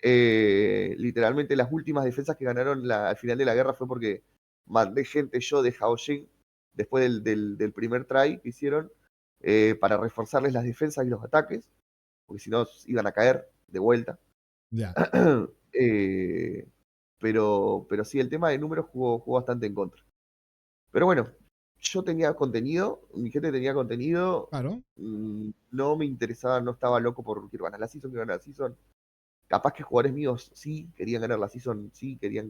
Literalmente las últimas defensas que ganaron al final de la guerra fue porque mandé gente yo de Haojin después del primer try que hicieron para reforzarles las defensas y los ataques, porque si no iban a caer de vuelta. Ya. Eh, pero sí, el tema de números jugó bastante en contra. Pero bueno, yo tenía contenido, mi gente tenía contenido, Claro, no me interesaba, no estaba loco por quiero ganar la season, quiero ganar la season. Capaz que jugadores míos sí querían ganar la season, sí, querían.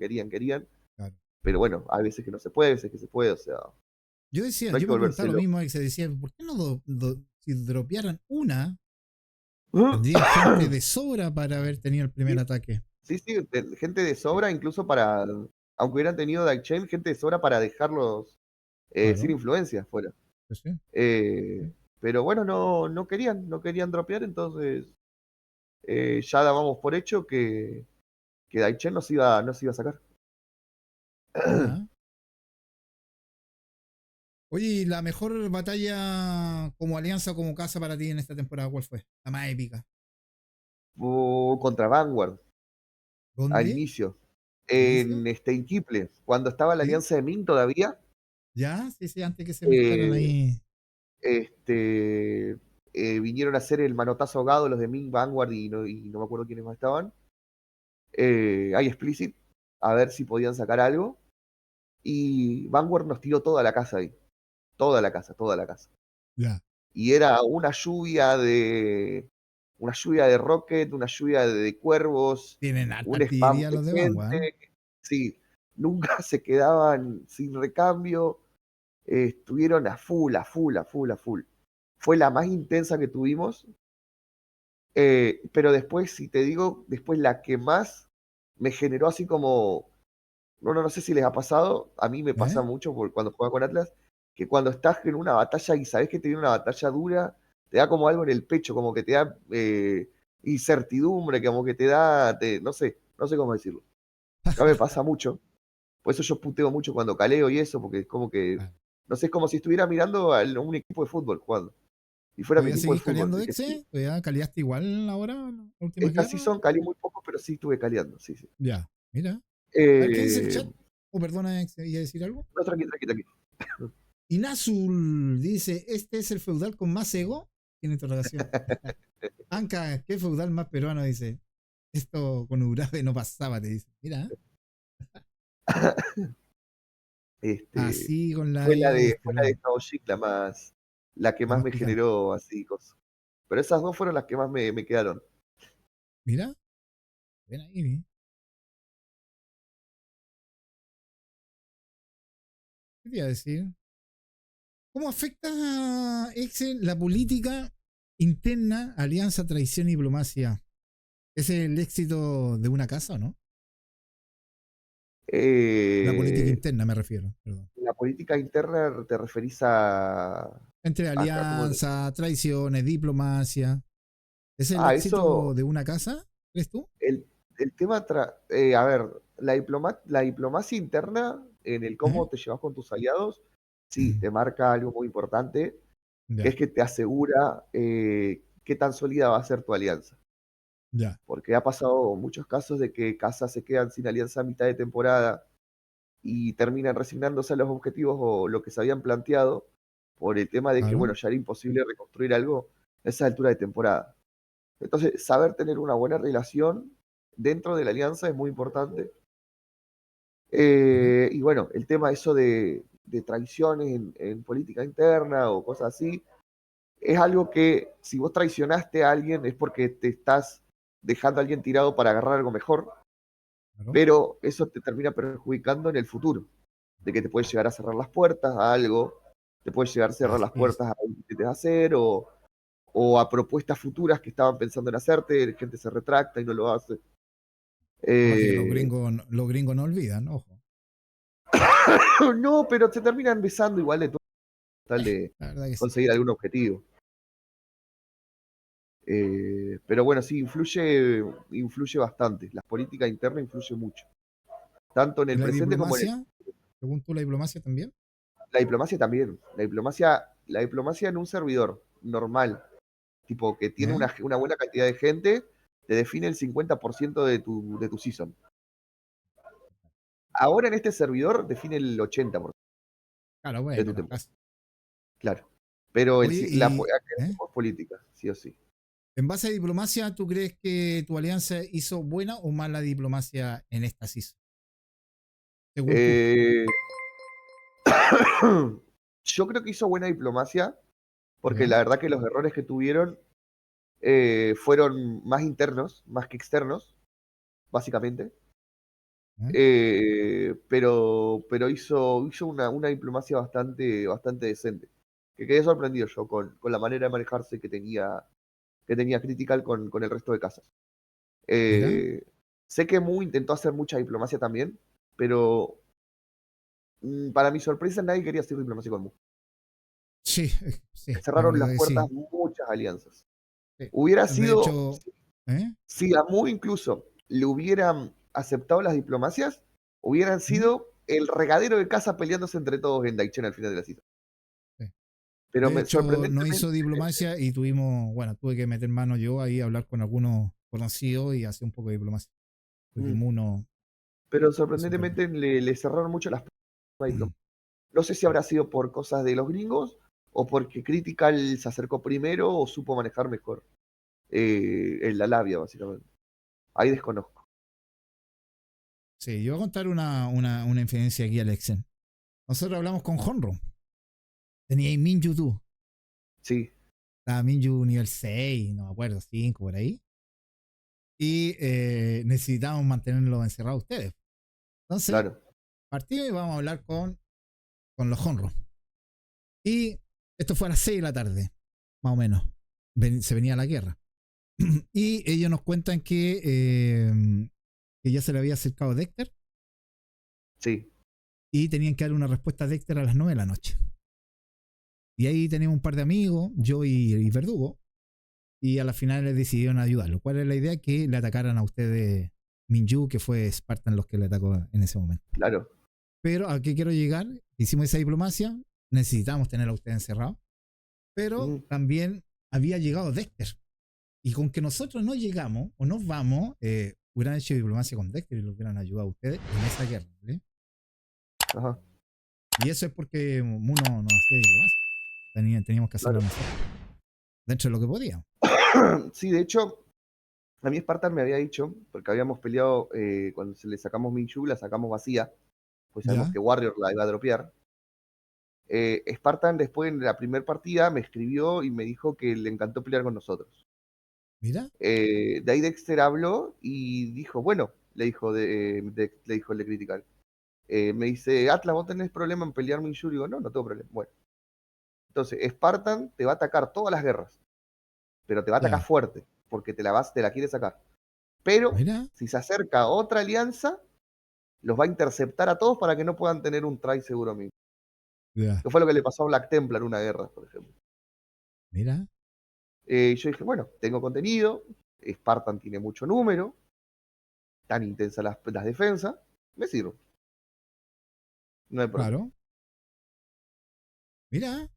claro. Pero bueno, hay veces que no se puede, veces que se puede, o sea, Yo decía, no hay yo que me volverse preguntaba lo loco. mismo, que se decía, ¿por qué no si dropearan una, tendrían gente de sobra para haber tenido el primer Sí, ataque? sí, sí, gente de sobra, incluso para, aunque hubieran tenido Chain, gente de sobra para dejarlos sin Claro, influencia fuera. sí, sí, Eh, sí. pero bueno, no querían dropear, entonces ya dábamos por hecho que Daichen no se iba a sacar. Mira. Oye, ¿y la mejor batalla como alianza o como casa para ti en esta temporada, cuál fue? La más épica. Contra Vanguard, al ¿Dónde? inicio. ¿Inicio? En Kiple, cuando estaba la ¿Sí? alianza de Ming todavía, ¿Ya? Sí, sí, antes que se mezclaran eh, ahí. este, vinieron a hacer el manotazo ahogado los de Ming, Vanguard y no me acuerdo quiénes más estaban. Hay Explicit, a ver si podían sacar algo. Y Vanguard nos tiró toda la casa ahí. Toda la casa. Ya. Y era una lluvia de rocket, una lluvia de cuervos, Tienen alta un spam artillería de los de Vanguard. ¿Eh? gente. Sí, nunca se quedaban sin recambio. Estuvieron a full, a full, a full, a full. Fue la más intensa que tuvimos. Pero después, si te digo, después la que más me generó así como, no sé si les ha pasado, a mí me pasa ¿Eh? mucho cuando juego con Atlas, que cuando estás en una batalla y sabes que te viene una batalla dura, te da como algo en el pecho, como que te da incertidumbre, como que te da, no sé cómo decirlo. A mí me pasa mucho, por eso yo puteo mucho cuando caleo y eso, porque es como que, Claro. no sé, es como si estuviera mirando a un equipo de fútbol jugando, y fuera mi ¿Todavía equipo de seguís fútbol. caleando Es que sí, Exe? ¿Todavía caleaste igual ahora, la última esta guerra? season calé muy poco, pero sí estuve caleando, sí, sí. Ya, mira. A ver, ¿qué dice el Eh, chat? Oh, perdona, Exe, ¿iba a decir algo? no, tranqui, tranqui, tranqui. Inazul dice, ¿este es el feudal con más ego? Tiene interrogación. Anca, ¿qué feudal más peruano? Dice. Esto con Urabe no pasaba, te dice. Mira, ¿eh? Este, Así con la I, fue la de Estelón. Shaoxing la que La más más me picante. generó así cosas. Pero esas dos fueron las que más me quedaron. Mira, ven ahí, ¿eh? ¿Qué te iba a decir? ¿Cómo afecta, Excel, la política interna, alianza, traición y diplomacia? ¿Es el éxito de una casa o no? La política Eh, interna me refiero, perdón. la política interna te referís Entre ¿cómo? alianza, traiciones, diplomacia. ¿Es el éxito Eso, de una casa, crees tú? el tema, a ver, la diplomacia interna en el ¿Eh? cómo te llevas con tus aliados, sí, te marca algo muy importante, que Ya, es que te asegura qué tan sólida va a ser tu alianza. ya, Porque ha pasado muchos casos de que casas se quedan sin alianza a mitad de temporada y terminan resignándose a los objetivos o lo que se habían planteado por el tema de que, claro. bueno, ya era imposible reconstruir algo a esa altura de temporada. Entonces, saber tener una buena relación dentro de la alianza es muy importante. Mira, Y bueno, el tema eso de traiciones en política interna o cosas así, es algo que si vos traicionaste a alguien es porque te estás dejando a alguien tirado para agarrar algo mejor, claro. pero eso te termina perjudicando en el futuro, de que te puedes llegar a cerrar las puertas a algo, te puedes llegar a cerrar las Así es. puertas a algo que intentes hacer o a propuestas futuras que estaban pensando en hacerte, la gente se retracta y no lo hace. Aparte que Eh, los gringos no olvidan, ojo. no, pero se terminan besando igual de todo, tal de La verdad que sí. conseguir algún objetivo. Pero bueno, sí, influye bastante. La política interna influye mucho, tanto en ¿Y el presente como en el... según tú, la diplomacia también? La diplomacia también. La diplomacia en un servidor normal, tipo que tiene ¿Eh? una buena cantidad de gente, te define el 50% de tu season. Ahora en este servidor define el 80% Claro, pues hay de tu menos temporada, casos. claro. Pero Oye, acá ¿eh? es política, sí o sí. En base a diplomacia, ¿tú crees que tu alianza hizo buena o mala diplomacia en esta season? Según tú. Eh, yo creo que hizo buena diplomacia, porque ¿Ya? la verdad que los errores que tuvieron fueron más internos, más que externos, básicamente. ¿Eh? Pero hizo una diplomacia bastante decente. Que quedé sorprendido yo con la manera de manejarse que tenía Critical con el resto de casas. Mira, Eh, sé que Mu intentó hacer mucha diplomacia también, pero para mi sorpresa nadie quería hacer diplomacia con Mu. sí, sí, Le la cerraron verdad las que puertas sí. muchas alianzas. Sí. Hubiera De sido, hecho, ¿eh? si a Mu incluso le hubieran aceptado las diplomacias, hubieran ¿Mm? sido el regadero de casa peleándose entre todos en Daichen al final de la cita. Sí. Pero De hecho, no hizo sorprendentemente, diplomacia y tuvimos, bueno, tuve que meter mano yo ahí a hablar con algunos conocidos y hacer un poco de diplomacia. Porque mm, Muno pero hizo otra cosa. sorprendentemente le cerraron mucho las puertas a diplomacia. No sé si habrá sido por cosas de los gringos o porque Critical se acercó primero o supo manejar mejor en la labia, básicamente. Ahí desconozco. Sí, yo voy a contar una infidencia aquí, Alexen. Nosotros hablamos con Honro. Tenía ahí Minju tú. Sí, Estaba Minju nivel 6, no me acuerdo, 5 por ahí. Y necesitábamos mantenerlo encerrado ustedes. Entonces, claro. partimos y vamos a hablar con los Honro. Y esto fue a las 6 de la tarde, más o menos. Se venía la guerra. Y ellos nos cuentan que ya se le había acercado Dexter Sí. y tenían que dar una respuesta a Dexter a las 9 de la noche. Y ahí teníamos un par de amigos, yo y Verdugo, y a la final les decidieron ayudarlo. ¿Cuál es la idea? Que le atacaran a ustedes Minju, que fue Spartan los que le atacó en ese momento. Claro. Pero a qué quiero llegar, hicimos esa diplomacia, necesitamos tener a ustedes encerrados, pero Mm, también había llegado Dexter. Y con que nosotros no llegamos o nos vamos, hubieran hecho diplomacia con Dexter y los hubieran ayudado a ustedes en esa guerra. ¿Vale? ajá, Y eso es porque Muno no hacía diplomacia. Teníamos que hacerlo claro. nosotros, dentro de lo que podíamos. Sí, de hecho, a mí Spartan me había dicho, porque habíamos peleado cuando se le sacamos Minchu, la sacamos vacía, pues sabemos ¿Ya? que Warrior la iba a dropear. Spartan después en la primera partida me escribió y me dijo que le encantó pelear con nosotros. Mira, De ahí Dexter habló y dijo, bueno, le dijo el de Critical. Me dice, Atlas, ¿vos tenés problema en pelear Minchu? Y digo, no, no tengo problema. Bueno, entonces Spartan te va a atacar todas las guerras, pero te va a atacar ya. fuerte, porque te la quiere sacar. Pero Mira, si se acerca a otra alianza, los va a interceptar a todos para que no puedan tener un try seguro mismo. ya. Que fue lo que le pasó a Black Templar en una guerra, por ejemplo. Mira. Yo dije, bueno, tengo contenido, Spartan tiene mucho número, tan intensas las defensas, me sirve. No hay problema. Claro. Mira,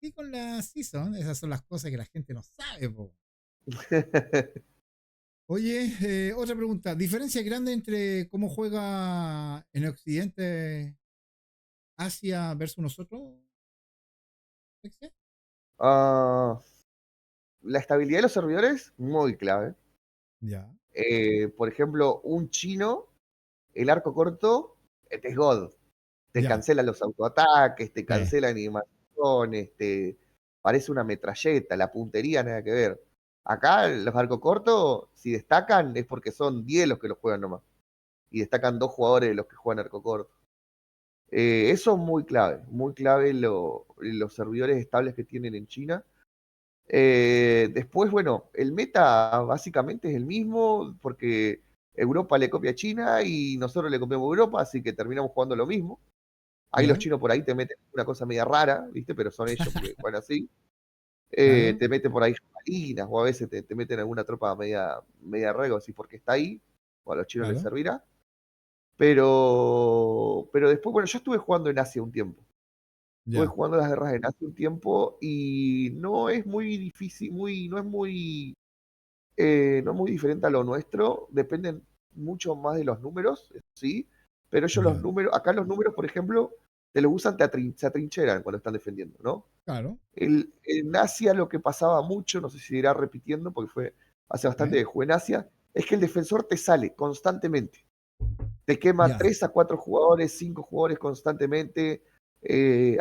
y con la Season, esas son las cosas que la gente no sabe, po. Oye, otra pregunta. ¿Diferencia grande entre cómo juega en Occidente Asia versus nosotros? ¿Exe? Ah, la estabilidad de los servidores, muy clave. Ya, Por ejemplo, un chino, el arco corto, te es God. Te ya. cancela los autoataques, te Sí, cancela animaciones, parece una metralleta, la puntería nada que ver. Acá los arcos cortos, si destacan, es porque son 10 los que los juegan nomás. Y destacan 2 jugadores de los que juegan arco corto. Eso es muy clave los servidores estables que tienen en China. Después, bueno, el meta básicamente es el mismo, porque Europa le copia a China y nosotros le copiamos a Europa, así que terminamos jugando lo mismo. Ahí los ya, chinos por ahí te meten una cosa media rara, ¿viste? Pero son ellos porque juegan así. claro, Te meten por ahí jabalinas o a veces te meten alguna tropa media rego, así porque está ahí, o a los chinos les claro, servirá. Pero después, bueno, yo estuve jugando en Asia un tiempo. Estuve ya. jugando las guerras en Asia un tiempo y no es muy difícil, no es muy diferente a lo nuestro. Dependen mucho más de los números, sí. Pero ellos los Ya, números, acá los números, por ejemplo, te los usan, se atrincheran cuando están defendiendo, ¿no? claro. En Asia lo que pasaba mucho, no sé si irá repitiendo porque fue hace bastante ¿Eh? que jugué en Asia, es que el defensor te sale constantemente. Te quema Ya, 3 a 4 jugadores, 5 jugadores constantemente,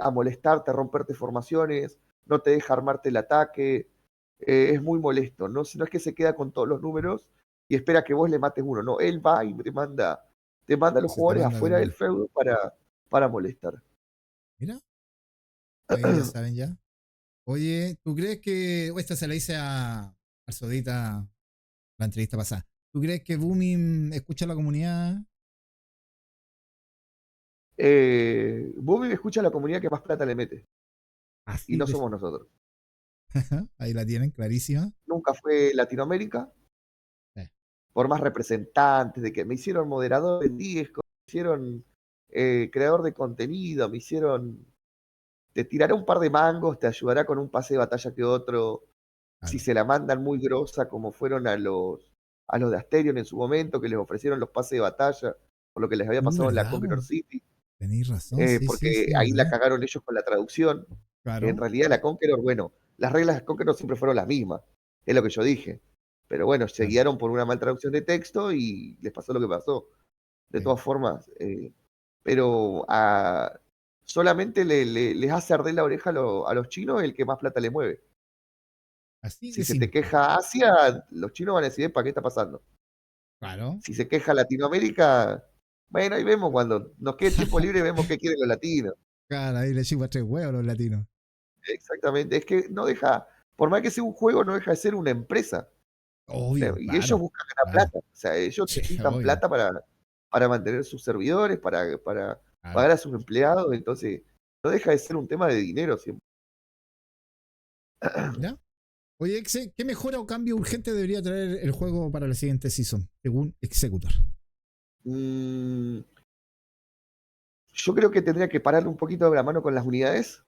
a molestarte, a romperte formaciones, no te deja armarte el ataque, es muy molesto, ¿no? Si no es que se queda con todos los números y espera que vos le mates uno, no, él va y te manda a los se te jugadores manda de afuera del una. feudo para molestar. Mira, ahí ya saben ya. Oye, ¿tú crees que, esta se la hice al Sodita la entrevista pasada? ¿Tú crees que Booming escucha a la comunidad? Bobby escucha a la comunidad que más plata le mete y Así no de... somos nosotros. Ahí la tienen, clarísima. Nunca fue Latinoamérica, Eh, por más representantes, de que me hicieron moderador en Discord, me hicieron creador de contenido, te tirará un par de mangos, te ayudará con un pase de batalla que otro, si claro. se la mandan muy grosa, como fueron a los de Asterion en su momento, que les ofrecieron los pases de batalla, por lo que les había pasado en la ¿Verdad, Conqueror po? City, Tenéis razón, sí, sí, porque sí, ahí la ¿verdad? cagaron ellos con la traducción. En Claro. realidad la Conqueror, bueno, las reglas de Conqueror siempre fueron las mismas, es lo que yo dije. Pero bueno, se Claro, guiaron por una mal traducción de texto y les pasó lo que pasó. De sí. todas formas, pero solamente les hace arder la oreja a los chinos el que más plata le mueve. Así Si de se te simple. queja Asia, los chinos van a decir, ¿para qué está pasando? Claro. Si se queja Latinoamérica, bueno, ahí vemos cuando nos quede tiempo libre, vemos qué quieren los latinos. Claro, ahí le chupa tres huevos a los latinos. Exactamente, es que no deja, por más que sea un juego, no deja de ser una empresa. Obvio, Y ellos claro, buscan ganar claro. plata. O sea, ellos Sí, necesitan obvio. plata para mantener sus servidores, para Claro. pagar a sus empleados. Entonces, no deja de ser un tema de dinero siempre. Mira. Oye, Exe, ¿qué mejora o cambio urgente debería traer el juego para la siguiente season, según Executor? Mm, yo creo que tendría que pararle un poquito de la mano con las unidades.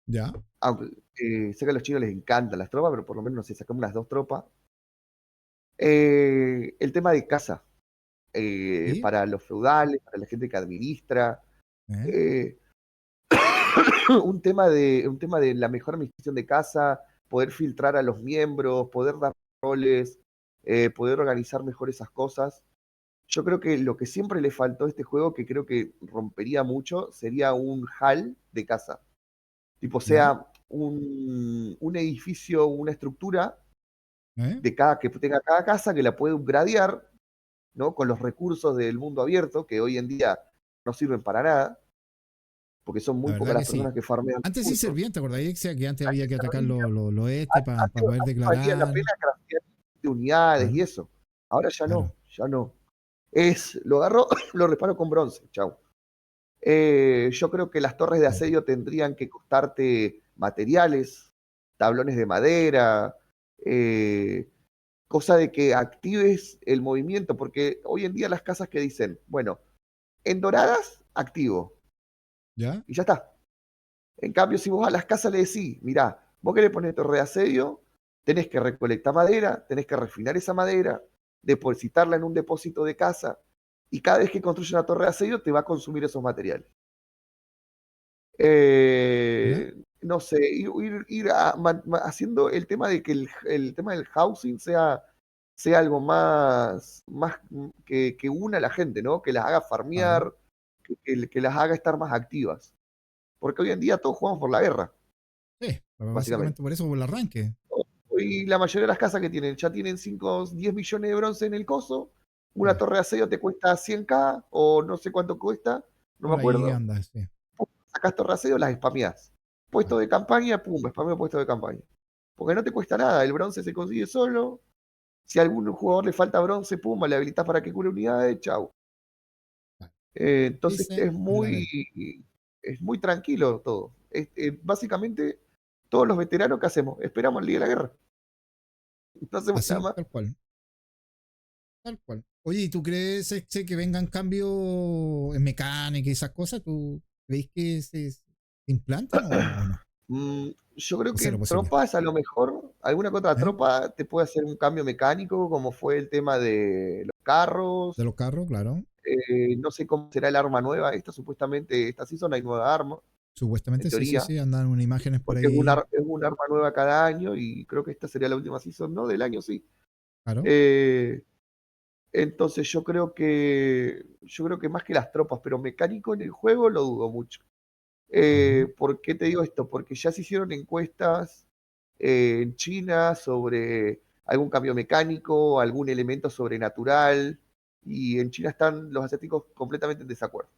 Ya, Aunque sé que a los chinos les encantan las tropas, pero por lo menos, no sé, sacamos unas 2 tropas. El tema de casa, ¿sí? para los feudales, para la gente que administra. ¿Eh? eh, un tema de la mejor administración de casa, poder filtrar a los miembros, poder dar roles, poder organizar mejor esas cosas. Yo creo que lo que siempre le faltó a este juego, que creo que rompería mucho, sería un hall de casa. Tipo, ¿Ya? sea un edificio, una estructura ¿Eh? que tenga cada casa que la puede upgradear, ¿no? Con los recursos del mundo abierto, que hoy en día no sirven para nada, porque son La muy pocas verdad que las personas sí. que farmean Antes sí recursos. servían, ¿te acordás, Exe? Que antes había Antes que atacar servía, lo este para poder antes valía la declarar. pena craftear de unidades y Claro, eso. Ahora ya claro. no, ya no. Lo agarro, lo reparo con bronce, chau. Yo creo que las torres de Sí. asedio tendrían que costarte materiales, tablones de madera, eh, cosa de que actives el movimiento, porque hoy en día las casas que dicen, bueno, en doradas activo. ¿Ya? Y ya está. En cambio, si vos a las casas le decís, mirá, vos querés poner torre de asedio, tenés que recolectar madera, tenés que refinar esa madera, depositarla en un depósito de casa, y cada vez que construyes una torre de asedio te va a consumir esos materiales. ¿Ya? No sé, ir haciendo el tema de que el tema del housing sea algo más que una a la gente, ¿no? Que las haga Claro. farmear, que las haga estar más activas. Porque hoy en día todos jugamos por la guerra, Sí, básicamente. básicamente por eso, por el arranque. Y la mayoría de las casas que tienen, ya tienen 5, 10 millones de bronce en el coso. Una Sí. torre de asedio te cuesta 100K o no sé cuánto cuesta, no me Por ahí acuerdo. anda, sí. Sacás torre de asedio, las spameás. Ah, Puesto de campaña, pum, spameo puesto de campaña. Porque no te cuesta nada, el bronce se consigue solo. Si a algún jugador le falta bronce, pum, le habilitas para que cure unidades, chau. ah. Entonces Dice en la red. es muy tranquilo todo. Básicamente, todos los veteranos, ¿qué hacemos? Esperamos el día de la guerra. No hacemos nada Así, más. tal cual. Tal cual. Oye, ¿y tú crees que vengan cambios en mecánica y esas cosas? ¿Tú crees que se implanten o no? Yo creo ¿O que cero en posible? tropas, a lo mejor, alguna que otra ¿Eh? tropa te puede hacer un cambio mecánico, como fue el tema de los De carros. los carros, claro. No sé cómo será el arma nueva. Supuestamente, esta season hay nueva arma, en Supuestamente sí, sí, teoría, sí. Andan unas imágenes por porque ahí. es un arma nueva cada año y creo que esta sería la última season, ¿no? Del año, sí. Claro. Eh, entonces yo creo que más que las tropas, pero mecánico en el juego lo dudo mucho. Ujú. ¿Por qué te digo esto? Porque ya se hicieron encuestas en China sobre algún cambio mecánico, algún elemento sobrenatural, y en China están los asiáticos completamente en desacuerdo.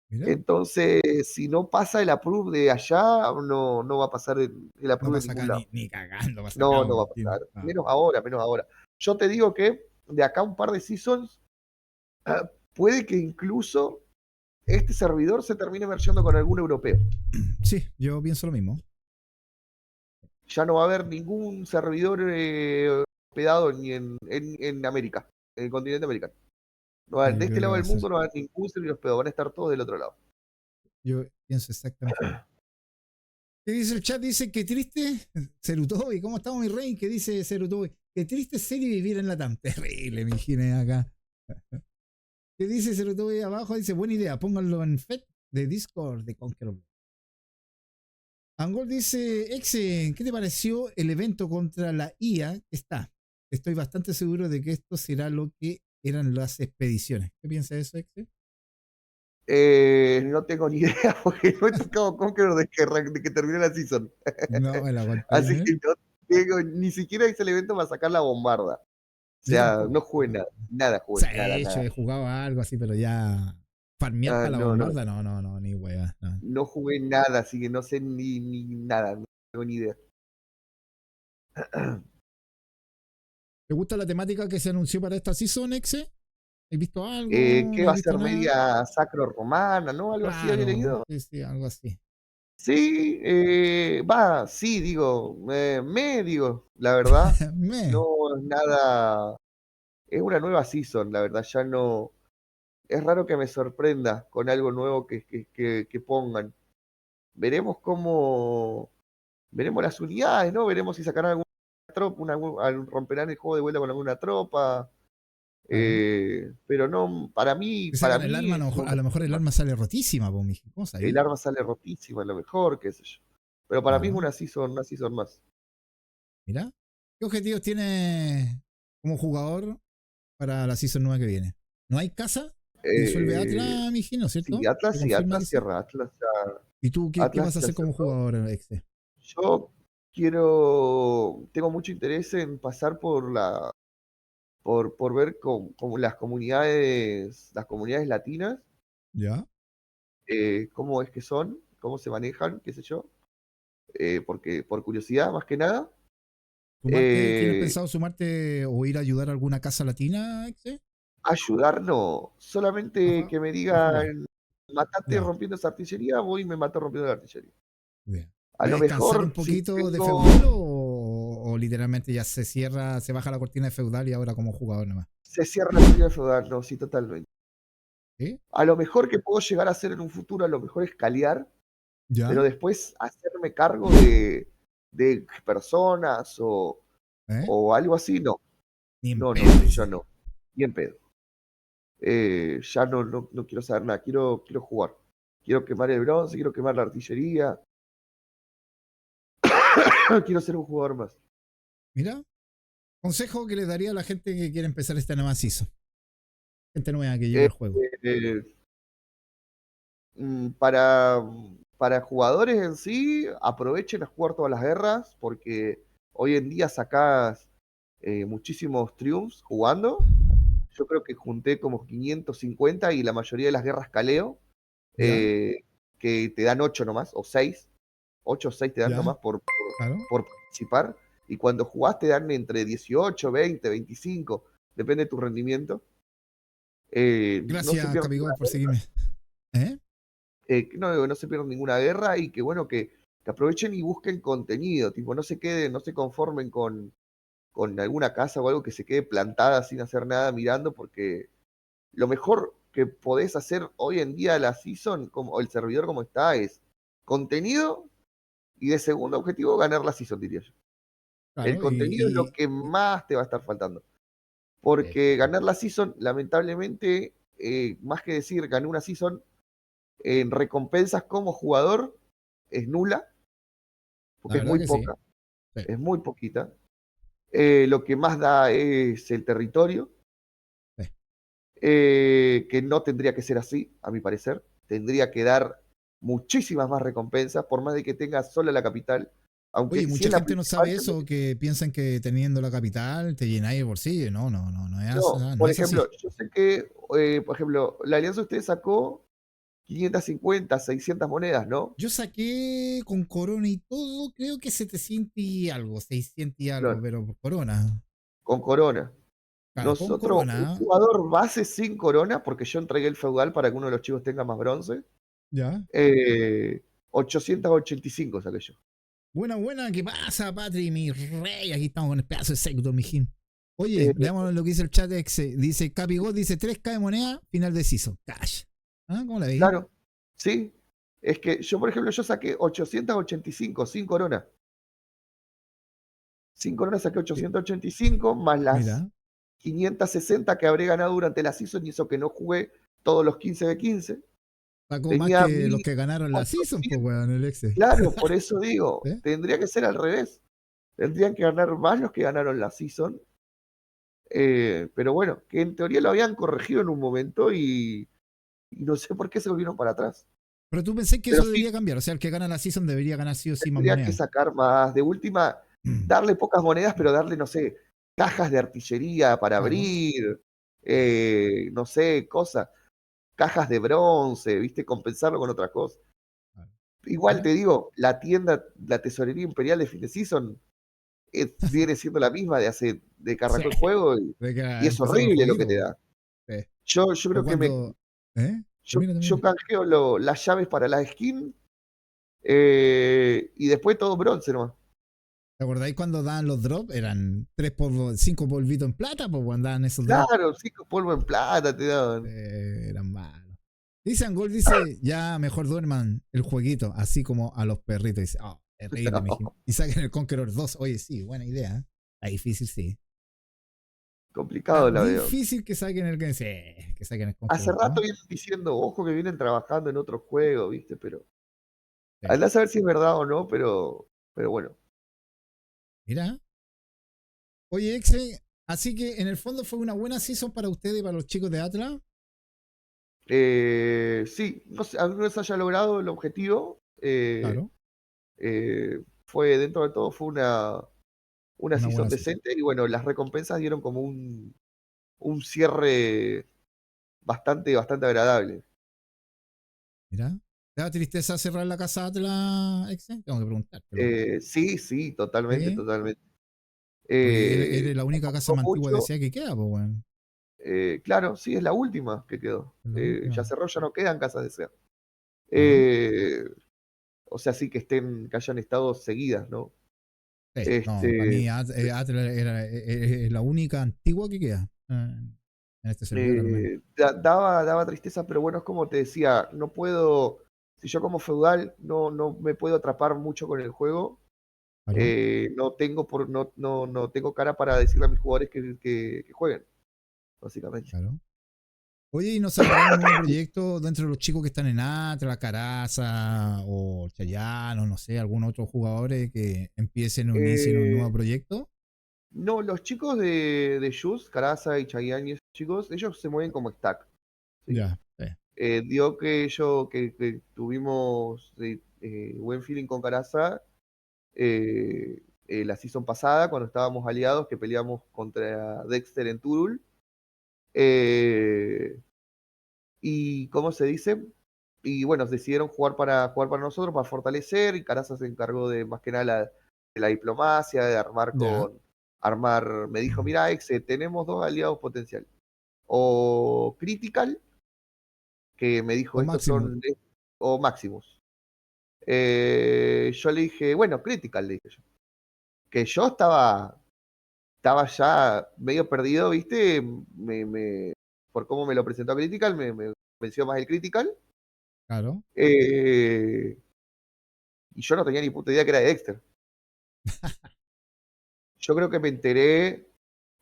Mira, Entonces, si no pasa el approve de allá, no va a pasar el no approve de pasa acá ningún lado. ni cagando, pasa acá, No me va a imagino. pasar. Ah, Menos ahora, menos ahora. Yo te digo que de acá a un par de seasons, puede que incluso este servidor se termine mergeando con algún europeo. sí, yo pienso lo mismo. Ya no va a haber ningún servidor hospedado ni en América, en el continente americano. Yo De este creo que lado va a del ser. mundo no va a haber ningún servidor hospedado, van a estar todos del otro lado. Yo pienso exactamente lo mismo. ¿Qué dice el chat? Dice que triste, Cerutobi, ¿cómo estamos, mi rey? ¿Qué dice Cerutobi? Qué triste serie vivir en la TAM. Terrible, mi Gine acá. ¿Qué dice Cerutobi abajo? Dice, buena idea, pónganlo en FED de Discord de Conqueror. Angol dice, Exe, ¿qué te pareció el evento contra la IA que está? Estoy bastante seguro de que esto será lo que eran las expediciones. ¿Qué piensa de eso, Exe? No tengo ni idea porque no he tocado Conqueror de que terminó la season. No me la Así aguanté. que no tengo, ni siquiera hice el evento para sacar la bombarda. O Yo sea, no tampoco. jugué nada, nada O jugué, sea, nada, he hecho, nada. he jugado a algo así, pero ya farmear para la No, no, bombarda, no, no, no, ni wea. No. no jugué nada, así que no sé ni nada, no tengo ni idea. ¿Te gusta la temática que se anunció para esta season, Exe? ¿Has visto algo? ¿Qué ¿No va has a visto ser nada? media sacro-romana, no? Algo así había Claro, leído. sí, sí, algo así. Sí, sí, digo, digo, la verdad, Me. no es nada, es una nueva season, la verdad, ya no, es raro que me sorprenda con algo nuevo que pongan. Veremos veremos las unidades, ¿no? Veremos si sacarán alguna tropa, romperán el juego de vuelta con alguna tropa, Claro. pero no, Que para sacan el mí arma, en su a lo momento mejor el arma sale rotísima, pues, mi cosa el ahí. arma sale rotísima, a lo mejor, qué sé yo. Pero para mí es Claro. una season más. Mira. ¿Qué objetivos tiene como jugador para la season nueva que viene? ¿No hay casa? Disuelve Eh, Atlas, Mijino, ¿cierto? ¿Se sí, confirma Atlas que sí? cierra, ¿Y tú qué Atlas vas a ya hacer como cerró. jugador, Exe? Yo tengo mucho interés en pasar por ver como las comunidades latinas, ¿Ya? cómo es que son, cómo se manejan, qué sé yo, porque por curiosidad más que nada. ¿Sumarte? ¿Tienes Eh, pensado sumarte o ir a ayudar a alguna casa latina, Exe? Ayudar no, solamente Ajá. que me A jugar. digan, matate Ya. rompiendo esa artillería, voy y me mato rompiendo la artillería. Bien. A ¿Vas a lo descansar un mejor si poquito de tengo, feudal o literalmente ya se cierra, se baja la cortina de feudal y ahora como jugador nomás? se cierra la artillería feudal, no, sí, totalmente. ¿Sí? A lo mejor que puedo llegar a hacer en un futuro, a lo mejor es calear, ¿Ya? pero después hacerme cargo de personas ¿Eh? o algo así, no. Ni en No, no, pedo, ya dice. no. Ni en pedo. Ya no quiero saber nada, quiero jugar. Quiero quemar el bronce, quiero quemar la artillería. Quiero ser un jugador más. Mira, consejo que le daría a la gente que quiere empezar esta nueva season. Gente nueva que llega Eh, al juego. eh, mm, para, para jugadores en sí, aprovechen a jugar todas las guerras, porque hoy en día sacás muchísimos triumphs jugando. Yo creo que junté como 550 y la mayoría de las guerras caleo, ¿Ya? eh, que te dan 8 nomás, o 6. 8 o 6 te dan ¿Ya? nomás Claro. por participar. Y cuando jugás te dan entre 18, 20, 25, depende de tu rendimiento. No se Gracias, pierdan Capigol, ninguna por seguirme. ¿Eh? no se pierdan ninguna guerra y que bueno, que aprovechen y busquen contenido, tipo, no se queden, no se conformen con alguna casa o algo que se quede plantada sin hacer nada mirando, porque lo mejor que podés hacer hoy en día la season, o el servidor como está, es contenido y de segundo objetivo ganar la season, diría yo. El Claro, contenido es lo que más te va a estar faltando. eh, Porque ganar la season, lamentablemente, más que decir gané una season, en recompensas como jugador es nula, la porque es verdad muy que sí. poca, Sí, es muy poquita. Lo que más da es el territorio, sí. que no tendría que ser así, a mi parecer. Tendría que dar muchísimas más recompensas, por más de que tenga sola la capital. Oye, Aunque si mucha es la gente no principal, sabe eso, que piensan que teniendo la capital te llenáis el bolsillo. No, no, no, no, no por es así. ejemplo, yo sé que, por ejemplo, la Alianza usted sacó 550, 600 monedas, ¿no? Yo saqué con corona y todo, creo que 700 y algo, 600 y algo, Claro, pero por corona. con corona. Claro, con Nosotros, un corona, jugador base sin corona, porque yo entregué el feudal para que uno de los chicos tenga más bronce, ¿ya? 885 saqué yo. Buena, buena, ¿qué pasa, Patri? Mi rey, aquí estamos con el pedazo de sector, mijín. Oye, Eh, leamos lo que dice el chat. Dice Capigol, dice 3K de moneda, final de season. Cash. ¿Ah? ¿Cómo la veis? claro, sí. Es que yo, por ejemplo, yo saqué 885 sin corona. Sin corona saqué 885 más las Mira, 560 que habré ganado durante la season y eso que no jugué todos los 15 de 15. sacó más Tenía que los mil que ganaron la season, pues, ochocientos. weón, el Excel. Claro, por eso digo, ¿Eh? tendría que ser al revés. Tendrían que ganar más los que ganaron la season. Pero bueno, que en teoría lo habían corregido en un momento y no sé por qué se volvieron para atrás. Pero tú pensás que Pero eso sí, debería cambiar. O sea, el que gana la season debería ganar sí o sí más tendría que moneda. sacar más. De última, darle pocas monedas, pero darle, no sé, cajas de artillería para Claro, abrir, no sé, cosas, cajas de bronce, ¿viste? Compensarlo con otra cosa. claro. Igual Mira, te digo, la tienda, la tesorería imperial de fin de season viene siendo la misma de que sí, arrancó el juego de que y es empezamos el horrible lo que jueguito, te po. da. Sí. Yo O creo que cuando. ¿Eh? Termina, yo termina. canjeo las llaves para la skin y después todo bronce nomás. ¿Te acordáis cuando daban los drops? Eran 5 polvitos en plata, pues cuando daban esos drops. Claro, 5 polvo en plata te daban. Eran malos. Dice Angol, dice, ya mejor duerman el jueguito, así como a los perritos. Dice, oh, terrible, No, y saquen el Conqueror 2. Oye, sí, buena idea. Está difícil, sí. Está complicado la veo. difícil que saquen sí, que saquen el Hace Conqueror 2. rato vienen diciendo, ojo que vienen trabajando en otro juego, ¿viste? Pero Sí. andá a saber si es verdad o no, pero bueno. Mira. Oye, Exe, así que en el fondo fue una buena season para ustedes y para los chicos de Atlas. Sí, no sé, alguna vez haya logrado el objetivo. Claro, Fue, dentro de todo, fue una una buena season season. decente y bueno, las recompensas dieron como un cierre bastante agradable. Mira. ¿Te da tristeza cerrar la casa Atlas, Exe? Tengo que preguntártelo. Sí, sí, totalmente, ¿Sí? totalmente. Porque eres la Me única casa costó más antigua de mucho. SEA que queda, pues, weón. Claro, sí, es la última que quedó. Es la Ya última. cerró, ya no quedan casas de SEA. Claro. Eh, o sea, sí que hayan estado seguidas, ¿no? Sí, no, para Este, mí Atlas era la única antigua que queda. en este servidor al menos. Daba tristeza, pero bueno, es como te decía, no puedo, si yo como feudal no me puedo atrapar mucho con el juego, Claro, no tengo cara para decirle a mis jugadores que jueguen, básicamente. claro. Oye, ¿y no se agarraron un nuevo proyecto dentro de los chicos que están en Atra, Caraza o Chayano, no sé, algún otro jugadores que empiecen o inicien un nuevo Eh, proyecto? no, los chicos de Just, Caraza y Chayanne y esos chicos, ellos se mueven como stack, ¿sí? Ya, Dio que tuvimos buen feeling con Caraza la season pasada, cuando estábamos aliados, que peleamos contra Dexter en Turul. Eh, y, ¿cómo se dice? Y bueno, decidieron jugar para nosotros, para fortalecer, y Caraza se encargó de más que nada de la diplomacia, de ya, me dijo, mira, Exe, tenemos dos aliados potenciales. O Critical, que me dijo, o estos máximo, son, o Maximus. Yo le dije, bueno, Critical, le dije yo. Que yo estaba ya medio perdido, ¿viste? Por cómo me lo presentó Critical, me venció más el Critical. claro. Eh, y yo no tenía ni puta idea que era de Dexter. Yo creo que me enteré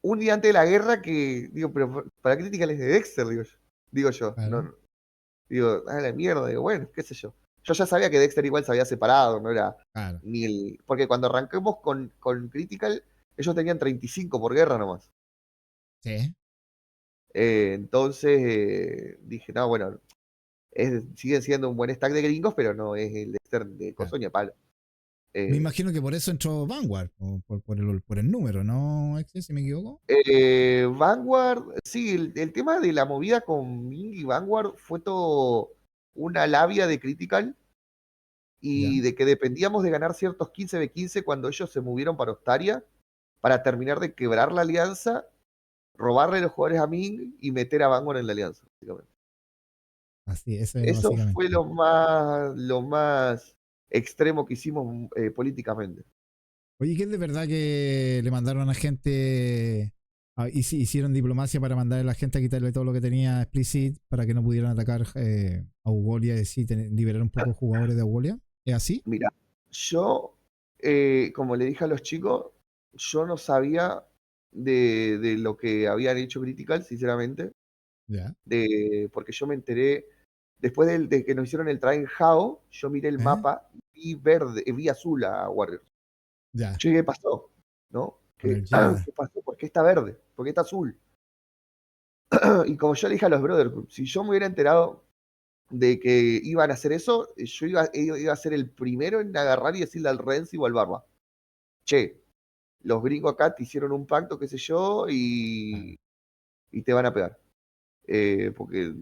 un día antes de la guerra que, digo, pero para Critical es de Dexter, digo yo. No, Claro, no. Digo, la mierda, digo, bueno, qué sé yo. Yo ya sabía que Dexter igual se había separado, no era claro. ni el. Porque cuando arranquemos con Critical, ellos tenían 35 por guerra nomás. Sí, Entonces dije, no, bueno, siguen siendo un buen stack de gringos, pero no es el Dexter de claro. Cosoña Palo. Me Eh, imagino que por eso entró Vanguard, por el número, ¿no, Exe, si me equivoco? Vanguard, sí, el tema de la movida con Ming y Vanguard fue todo una labia de Critical y Ya, de que dependíamos de ganar ciertos 15v15 cuando ellos se movieron para Ostaria para terminar de quebrar la alianza, robarle los jugadores a Ming y meter a Vanguard en la alianza, básicamente. así, eso era Eso fue básicamente. lo más extremo que hicimos políticamente. Oye, ¿qué es de verdad que le mandaron a gente, y sí, hicieron diplomacia para mandar a la gente a quitarle todo lo que tenía Explicit para que no pudieran atacar a Ugolia y así liberar un poco jugadores de Ugolia? ¿Es así? Mira, yo, como le dije a los chicos, yo no sabía de lo que habían hecho Critical, sinceramente, Ya. porque yo me enteré, después de que nos hicieron el Train How, yo miré el ¿Eh? mapa, vi verde, vi azul a Warriors. Ya. Yo dije, ¿qué pasó? ¿No? Con el ¿Qué, ya. ¿qué pasó? ¿Por qué está verde? ¿Por qué está azul? Y como yo le dije a los brothers, si yo me hubiera enterado de que iban a hacer eso, yo iba a ser el primero en agarrar y decirle al Renzi o al Barba, che, los gringos acá te hicieron un pacto, qué sé yo, Claro. y te van a pegar. Porque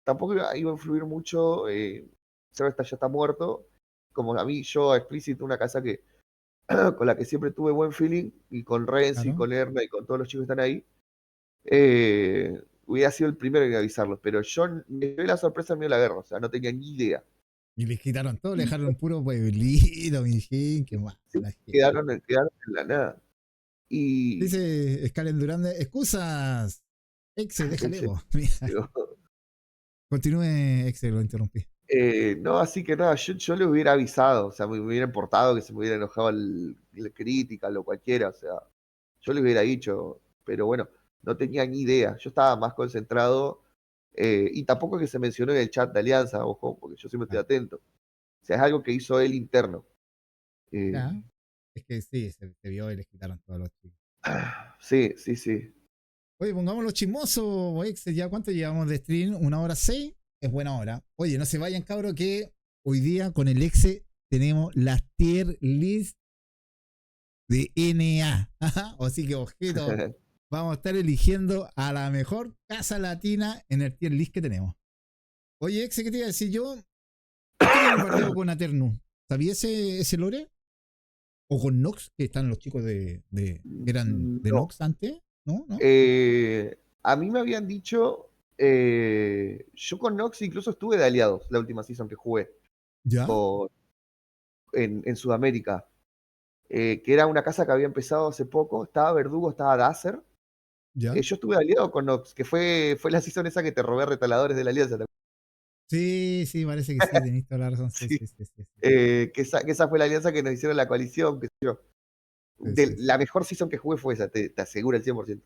tampoco iba a influir mucho, Seba ya está muerto, como a mí, yo explícito una casa que con la que siempre tuve buen feeling, y con Renzi, Claro. con Erna y con todos los chicos que están ahí, hubiera sido el primero en avisarlos, pero yo me llevé la sorpresa en medio de la guerra, o sea, no tenía ni idea. Y les quitaron todo, le Y dejaron un puro pueblito, mi gente, qué mala sí, gente. quedaron en la nada. Y Dice Scalen Durán, excusas. Exe, déjale ese, vos. Mira, continúe, Exe, lo interrumpí. no, así que nada, yo le hubiera avisado, o sea, me hubiera importado que se me hubiera enojado el Critical o cualquiera, o sea, yo le hubiera dicho, pero bueno, no tenía ni idea, yo estaba más concentrado, y tampoco es que se mencionó en el chat de Alianza, ojo, porque yo siempre estoy Ah, atento, o sea, es algo que hizo él interno. Eh, ya. Es que sí, se vio y les quitaron todos los chicos. sí, sí, sí. Oye, pongámoslo chismoso, Exe, ¿ya cuánto llevamos de stream? ¿Una hora seis? Es buena hora. Oye, no se vayan, cabros, que hoy día con el Exe tenemos las tier list de NA. Así que, ojito, vamos a estar eligiendo a la mejor casa latina en el tier list que tenemos. Oye, Exe, ¿qué te iba a decir yo? ¿Por qué tenés bardeo con Aternu? ¿Sabías ese lore? ¿O con Nox, que están los chicos que eran de No. Nox antes? ¿No? ¿No? A mí me habían dicho, yo con Nox incluso estuve de aliados la última season que jugué ¿Ya? con, en Sudamérica, que era una casa que había empezado hace poco, estaba Verdugo, estaba Dazer, ¿Ya? Yo estuve aliado con Nox, que fue la season esa que te robé retaladores de la alianza. Sí, sí, parece que sí, tenés toda la razón. Sí, Sí. sí, sí, sí, sí, Que esa fue la alianza que nos hicieron la coalición, qué sé yo. sí, sí, La mejor season que jugué fue esa, te aseguro el 100%.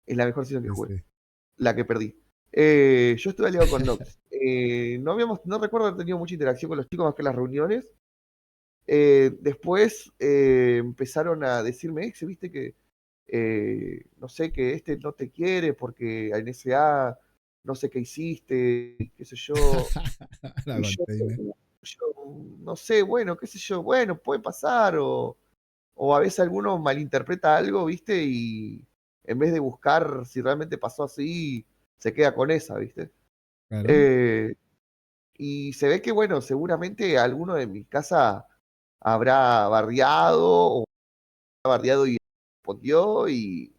Es la mejor season que sí, jugué, sí. la que perdí. Yo estuve aliado con Nox. No recuerdo haber tenido mucha interacción con los chicos más que las reuniones. Después empezaron a decirme, viste que no sé, que este no te quiere porque en SA no sé qué hiciste, qué sé yo. La Y yo, container. no sé, bueno, qué sé yo, bueno, puede pasar, o a veces alguno malinterpreta algo, ¿viste? Y en vez de buscar si realmente pasó así, se queda con esa, ¿viste? Claro. Eh, y se ve que, bueno, seguramente alguno de mi casa habrá bardeado, o habrá bardeado y respondió, y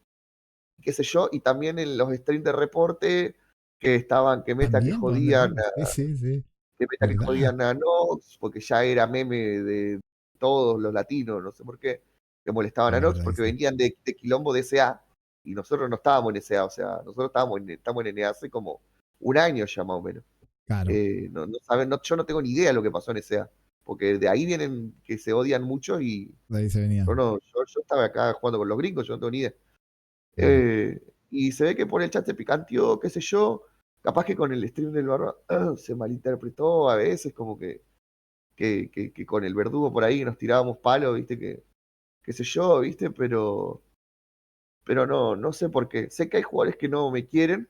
qué sé yo, y también en los streams de reporte que estaban, También, pues, ¿verdad? Sí, sí, sí. que meta que ¿Verdad? jodían a Nox, porque ya era meme de todos los latinos, no sé por qué, que molestaban a La Nox, verdad que porque sí. venían de quilombo de SA, y nosotros no estábamos en SA, o sea, nosotros estamos en NA hace como un año ya más o menos. Claro. No saben, yo no tengo ni idea de lo que pasó en SA, porque de ahí vienen que se odian mucho y De ahí se venía. yo estaba acá jugando con los gringos, yo no tengo ni idea. Claro. Eh, y se ve que por el chat se picanteó, qué sé yo, capaz que con el stream del barba se malinterpretó a veces, como que con el verdugo por ahí nos tirábamos palos, viste, que qué sé yo, viste, pero no sé por qué. Sé que hay jugadores que no me quieren,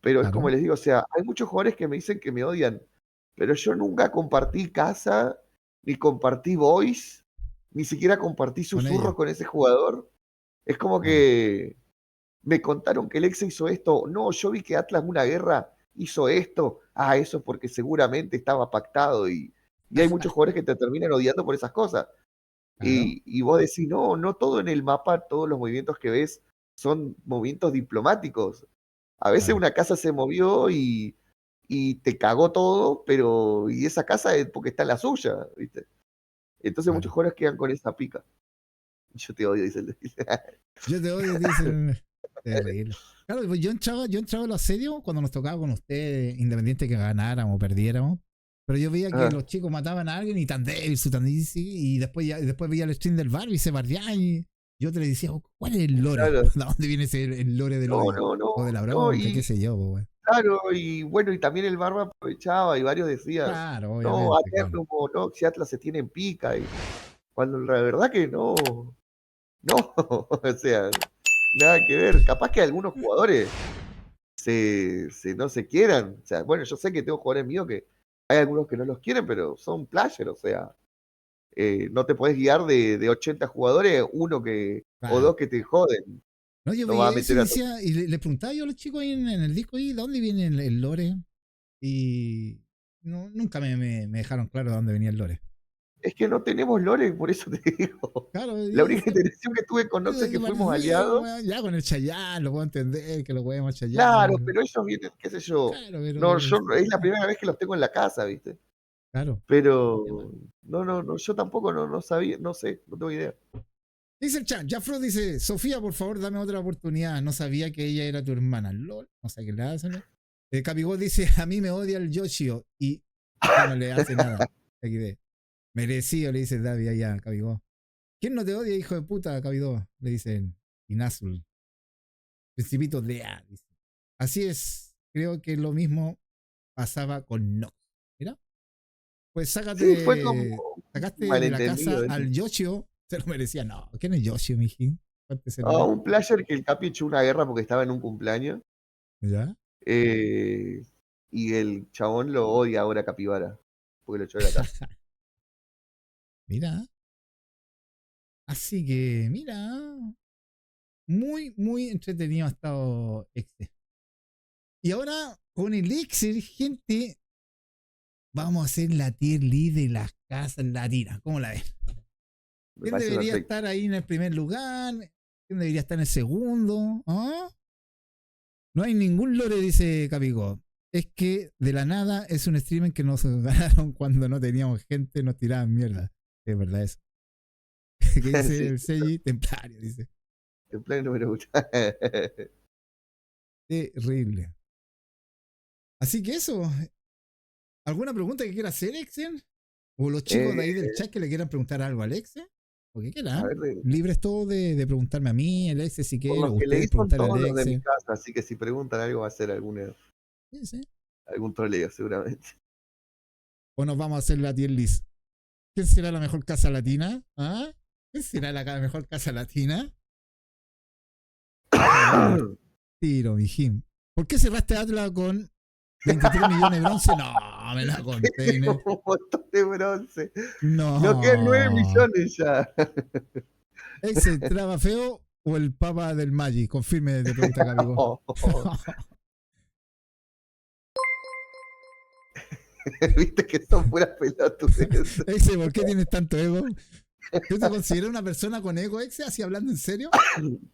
pero es como Claro. les digo, o sea, hay muchos jugadores que me dicen que me odian, pero yo nunca compartí casa, ni compartí voice, ni siquiera compartí Con susurros ellos. con ese jugador. Es como Claro. que me contaron que el Exa hizo esto. No, yo vi que Atlas una guerra hizo esto. Ah, eso es porque seguramente estaba pactado. Y hay muchos jugadores que te terminan odiando por esas cosas. Claro. Y vos decís, no todo en el mapa, todos los movimientos que ves son movimientos diplomáticos. A veces Claro. una casa se movió y te cagó todo, pero y esa casa es porque está en la suya, ¿viste? Entonces muchos Claro. jugadores quedan con esa pica. Yo te odio, dice el Yo te odio, dicen. Terrible. Claro, pues yo entraba a los asedios cuando nos tocaba con ustedes, independiente que ganáramos o perdiéramos. Pero yo veía que Ajá, los chicos mataban a alguien y tan débil, su tan easy, y después veía el stream del bar y se bardeaban. Y yo te le decía, oh, ¿cuál es el lore? claro. ¿De dónde viene el lore del No, odio? no, no, O de la no, bronca, qué sé yo, pues, güey. claro, y bueno, y también el Barba aprovechaba y varios decían, Claro, no, obviamente, claro. Aternum o no, si Atlas se tiene en pica, y cuando la verdad que no, o sea, nada que ver, capaz que algunos jugadores no se quieran, o sea, bueno, yo sé que tengo jugadores míos que hay algunos que no los quieren, pero son players, o sea, no te podés guiar de 80 jugadores, o Claro. dos que te joden, No, yo no va a veía eso y meter a todos. decía, y le preguntaba yo a los chicos ahí en el disco, ¿y de dónde viene el lore? Y nunca me dejaron claro de dónde venía el lore. Es que no tenemos lore, por eso te digo. Claro, La y única interacción que tuve con Nox es que que fuimos parecía, aliados. weón, ya con el Chayán, lo puedo entender, que lo podemos Chayán, Claro, pero pero ellos vienen, qué sé yo. claro, No, pero es la primera vez que los tengo en la casa, ¿viste? claro. Qué Pero mal. no, yo tampoco no sabía, no sé, no tengo idea. Dice el chat, Jafro dice, Sofía, por favor, dame otra oportunidad. No sabía que ella era tu hermana. LOL, no sé qué le hace. Capigol dice, a mí me odia el Yoshio y usted no le hace nada. XD. Merecido, le dice David allá, Capigol. ¿Quién no te odia, hijo de puta, Capigol? Le dicen Inazul. Principito de A, dice. Así es, creo que lo mismo pasaba con Nox. Mira, pues Sí, fue como un sacaste de la casa malentendido ese. al Yoshio, se lo merecía. No, ¿quién es Yoshio, mijín? Ah, Cuénteselo. un player que el Capi echó una guerra porque estaba en un cumpleaños. ¿Ya? eh, y el chabón lo odia ahora a Capibara, porque lo echó de la casa. Mira. Así que, mira. Muy, muy entretenido ha estado este. Y ahora, con el Elixir, gente, vamos a hacer la tier list de las casas latinas. ¿Cómo la ves? Me ¿Quién parece debería perfecto. estar ahí en el primer lugar? ¿Quién debería estar en el segundo? ¿Ah? No hay ningún lore, dice Capico. Es que de la nada es un streaming que nos ganaron cuando no teníamos gente, nos tiraban mierda. Es verdad eso. ¿Qué dice Sí. el Seiji? Templario, dice. En pleno número 1. Terrible. Así que eso. ¿Alguna pregunta que quiera hacer, Excel? O los chicos de ahí del chat que le quieran preguntar algo al Excel. O que A quieran. ver, Libres todos de preguntarme a mí, el Excel si por quieren, los o que leí ustedes son preguntarle al todos los de mi Excel. casa, así que si preguntan algo va a ser Sí, sí. algún troleo seguramente. O nos vamos a hacer la tier list. ¿Quién será la mejor casa latina? ¿Ah? ¿Quién será la mejor casa latina? Al tiro, mijín. ¿Por qué cerraste Atlas con 23 millones de bronce? No, me la container. Un montón de bronce. No quedan 9 No. millones ya. ¿Ese traba feo o el papa del Maggi? Confirme, te pregunta acá, amigo. Viste que son puras pelotudes. Ese, ¿por qué tienes tanto ego? ¿Tú te consideras una persona con ego, Exe, así hablando en serio?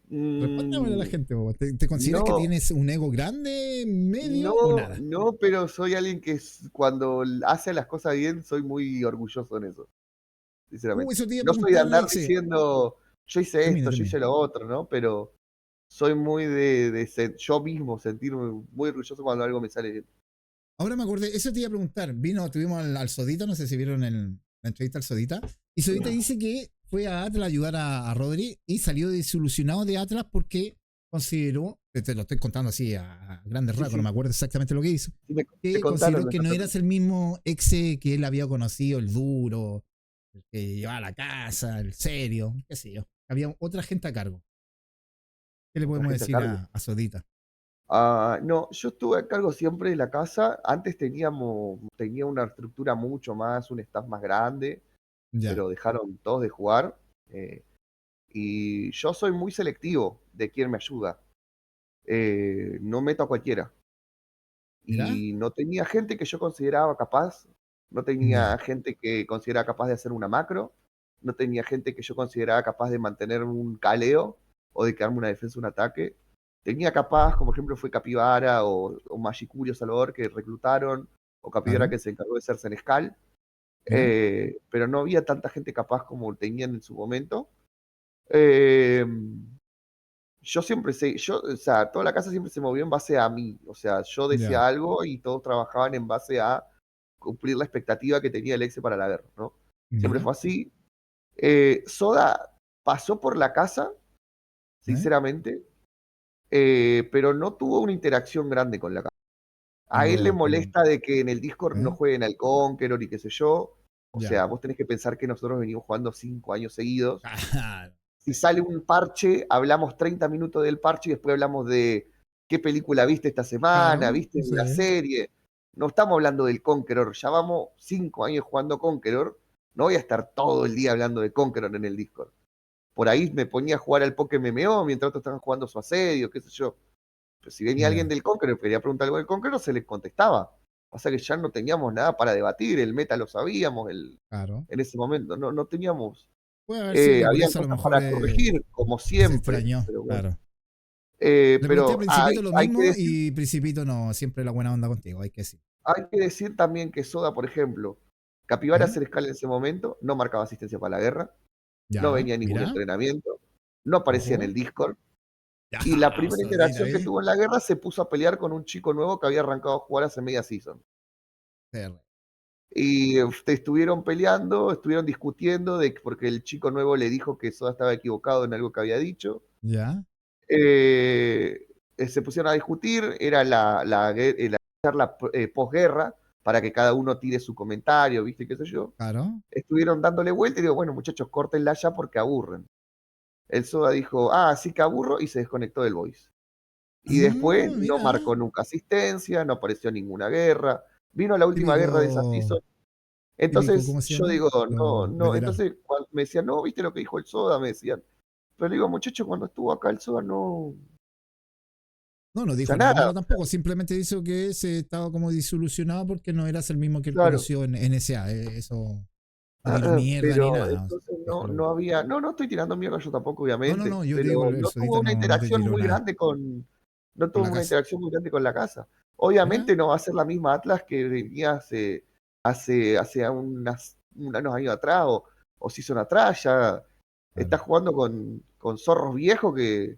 Respóndeme a la gente, ¿te consideras que No, tienes un ego grande, medio o no, nada? no, pero soy alguien que cuando hace las cosas bien, soy muy orgulloso en eso, sinceramente. Eso te iba a No soy de preguntar, andar Exe. diciendo, yo hice Termina, esto, yo termina. hice lo otro, ¿no? Pero soy muy yo mismo sentirme muy orgulloso cuando algo me sale bien. Ahora me acordé, eso te iba a preguntar. Tuvimos al Sodita, no sé si vieron la entrevista al Sodita. Y Sodita dice que fue a Atlas a ayudar a Rodri y salió desilusionado de Atlas porque consideró, te lo estoy contando así a grandes Sí, rasgos, no sí, me acuerdo exactamente lo que hizo, sí me que contaron. consideró que no eras el mismo exe que él había conocido, el duro, el que llevaba la casa, el serio, qué sé yo. Había otra gente a cargo. ¿Qué le Otra podemos gente a decir cargo. a Sodita? No, yo estuve a cargo siempre de la casa. Antes tenía una estructura mucho más, un staff más grande, Ya. pero dejaron todos de jugar. Y yo soy muy selectivo de quién me ayuda. No meto a cualquiera. ¿Mirá? Y no tenía gente que yo consideraba capaz, no tenía Ya. gente que consideraba capaz de hacer una macro, no tenía gente que yo consideraba capaz de mantener un caleo o de quedarme una defensa, un ataque. Tenía capaz, como ejemplo fue Capivara o Magikurio Salvador que reclutaron, o Capivara Claro. que se encargó de ser Senescal, Mira. pero no había tanta gente capaz como tenían en su momento. Eh, yo siempre sé, o sea, toda la casa siempre se movió en base a mí, o sea, yo Ya. decía algo y todos trabajaban en base a cumplir la expectativa que tenía el ex para la guerra, ¿no? Siempre Mira. fue así. Soda pasó por la casa, ¿Eh? sinceramente, pero no tuvo una interacción grande con la casa. A él le Con molesta de que en el Discord no ¿eh? jueguen al Conqueror y qué sé yo. O Ya. sea, vos tenés que pensar que nosotros venimos jugando 5 años seguidos. Claro. Si sale un parche, hablamos 30 minutos del parche y después hablamos de qué película viste esta semana, Claro. viste una Sí. serie. No estamos hablando del Conqueror, ya vamos 5 años jugando Conqueror. No voy a estar todo el día hablando de Conqueror en el Discord. Por ahí me ponía a jugar al Pokémon MMO mientras otros estaban jugando su asedio, qué sé yo. Pero si venía alguien Ya. del Conqueror y quería preguntar algo del Conqueror, se les contestaba. Pasa que ya no teníamos nada para debatir, el meta lo sabíamos Claro. en ese momento, no teníamos. Puede haber sido que por Habían eso a lo cosas mejor para corregir, como se siempre, extrañó. pero bueno. Claro. Le pregunté a Pero Principito lo hay que mismo decir, y Principito no, siempre la buena onda contigo, hay que decir. también que Soda, por ejemplo, Capibara ¿Eh? hacer escala en ese momento, no marcaba asistencia para la guerra, no Ya, venía a ningún mira. entrenamiento, no aparecía en Ojo. el Discord, Ya, y la primera Sodita interacción que ahí. tuvo en la guerra se puso a pelear con un chico nuevo que había arrancado a jugar hace media season. CR. Y estuvieron peleando, estuvieron discutiendo porque el chico nuevo le dijo que Soda estaba equivocado en algo que había dicho. Ya, Se pusieron a discutir, era la charla posguerra, para que cada uno tire su comentario, ¿viste? ¿Qué sé yo? claro. Estuvieron dándole vuelta y digo, bueno, muchachos, córtenla ya porque aburren. El Soda dijo, ah, sí que aburro, y se desconectó del voice. Y después no Mira. marcó nunca asistencia, no apareció ninguna guerra. Vino la última guerra de esa Típico, season. típico, Entonces ¿cómo se yo llama? digo, no, Los no. veteranos. Entonces cuando me decían, no, ¿viste lo que dijo el Soda? Me decían. Pero le digo, muchachos, cuando estuvo acá el Soda no. O No, no sea, dijo nada nada, malo tampoco, simplemente dijo que se estaba como disolucionado porque no eras el mismo que él claro. conoció en NSA. Eso no tiró mierda ni Pero nada. entonces Dijo no había. No, no estoy tirando mierda yo tampoco, no, no, obviamente. no, yo te digo, Pero el no tuvo Sodita una no te interacción tiró muy nada grande con. No con tuvo la una casa. interacción muy grande con la casa. Mira, Obviamente no va a ser la misma Atlas que venía hace unos años atrás o season atrás. Ya está claro. jugando con zorros viejos que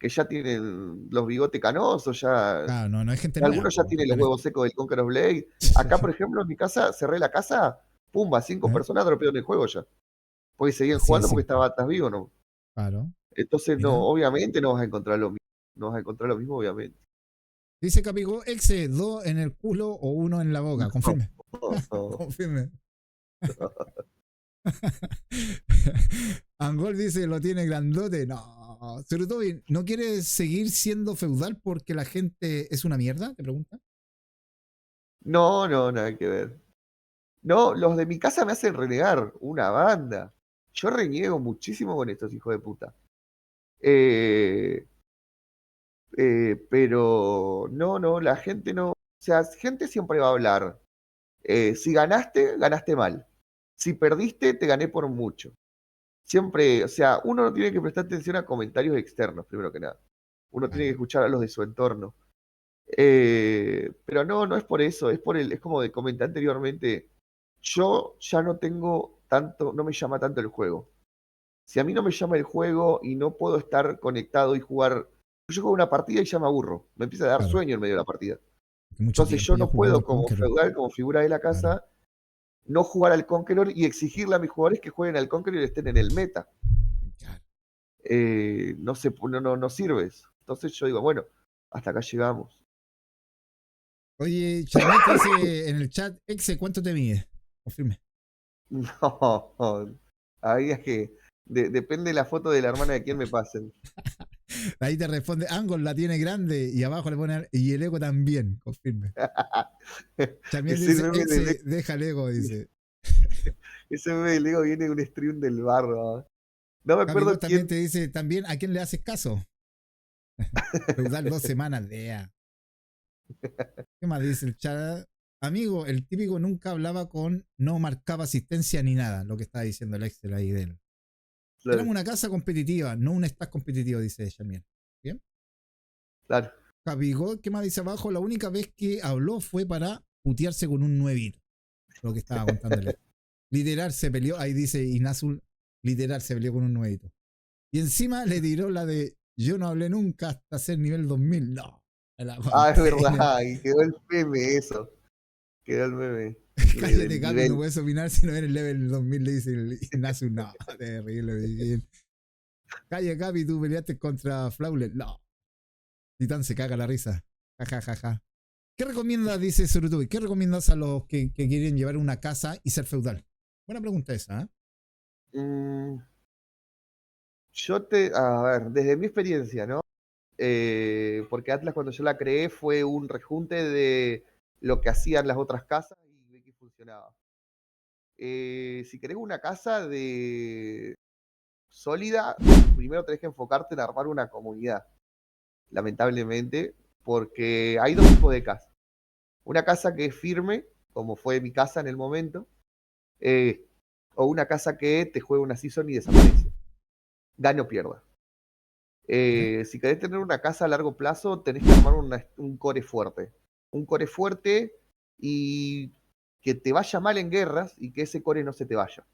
ya tienen los bigotes canosos, ya Claro, no es gente nueva, algunos ya tienen los huevos secos del Conquer of Blade. Acá, por ejemplo, en mi casa, cerré la casa, pumba, 5 personas dropearon el juego ya. Porque seguían Así jugando es porque simple. estaba atrás vivo, ¿no? Claro. Entonces, no, Mira. obviamente no vas a encontrar lo mismo. No vas a encontrar lo mismo, obviamente. Dice Capico, exe, 2 en el culo o 1 en la boca. Confirme. Confirme. Angol dice, lo tiene grandote. No. Surutobi, ¿no quieres seguir siendo feudal porque la gente es una mierda? ¿Te pregunta? No, nada que ver. No, los de mi casa me hacen renegar una banda. Yo reniego muchísimo con estos hijos de puta. Pero no, la gente no. O sea, gente siempre va a hablar. Si ganaste, ganaste mal. Si perdiste, te gané por mucho. Siempre, o sea, uno no tiene que prestar atención a comentarios externos, primero que nada. Uno tiene que escuchar a los de su entorno. Pero no es por eso, es como comenté anteriormente. Yo ya no tengo tanto, no me llama tanto el juego. Si a mí no me llama el juego y no puedo estar conectado y jugar, yo juego una partida y ya me aburro. Me empieza a dar Claro. sueño en medio de la partida. Mucho Entonces tiempo yo ya no jugando puedo, al como Conqueror. feudal, como figura de la casa, Claro. no jugar al Conqueror y exigirle a mis jugadores que jueguen al Conqueror y estén en el meta. Claro. No sirves. Entonces yo digo, bueno, hasta acá llegamos. Oye, Charmiel te dice en el chat, exe, ¿cuánto te mide? Confirme. No, ahí es que depende de la foto de la hermana de quién me pasen. Ahí te responde, Angol la tiene grande y abajo le pone, y el ego también, confirme. Charmiel Ese dice, meme exe, deja el ego, dice. ese meme de Lego viene de un stream del barro. No me Capicot acuerdo también quién. te dice, también, ¿a quién le haces caso? Feudal 2 semanas, ¿Qué más dice el chat? Amigo, el típico nunca hablaba con, no marcaba asistencia ni nada, lo que estaba diciendo el Excel ahí de él. Éramos Claro, una casa competitiva, no un stack competitivo, dice Charmiel. ¿Bien? claro. Capicot, ¿qué más dice abajo? La única vez que habló fue para putearse con un nuevito. Lo que estaba contándole. Literal se peleó, ahí dice Inazul, literal se peleó con un nuevito. Y encima le tiró la de yo no hablé nunca hasta ser nivel 2000. No, me la Ah, es contiene. verdad, y quedó el meme eso. Quedó el meme Cállate, del Capi, no nivel. puedes opinar si no eres level 2000, le dice el Ignacio. No, terrible. Bien. Calla, Capi, tú peleaste contra Flawless. No, Titán se caga la risa. Ja, ja, ja, ja. ¿Qué recomiendas, dice Surutubi? ¿Qué recomiendas a los que quieren llevar una casa y ser feudal? Buena pregunta esa, ¿eh? Mm, a ver, desde mi experiencia, ¿no? Porque Atlas cuando yo la creé fue un rejunte de lo que hacían las otras casas y de que funcionaba. Si querés una casa de sólida, primero tenés que enfocarte en armar una comunidad, lamentablemente, porque hay dos tipos de casas. Una casa que es firme, como fue mi casa en el momento, eh, o una casa que te juega una season y desaparece. Gane o pierda. ¿Eh? Si querés tener una casa a largo plazo, tenés que armar un core fuerte. Un core fuerte y que te vaya mal en guerras y que ese core no se te vaya.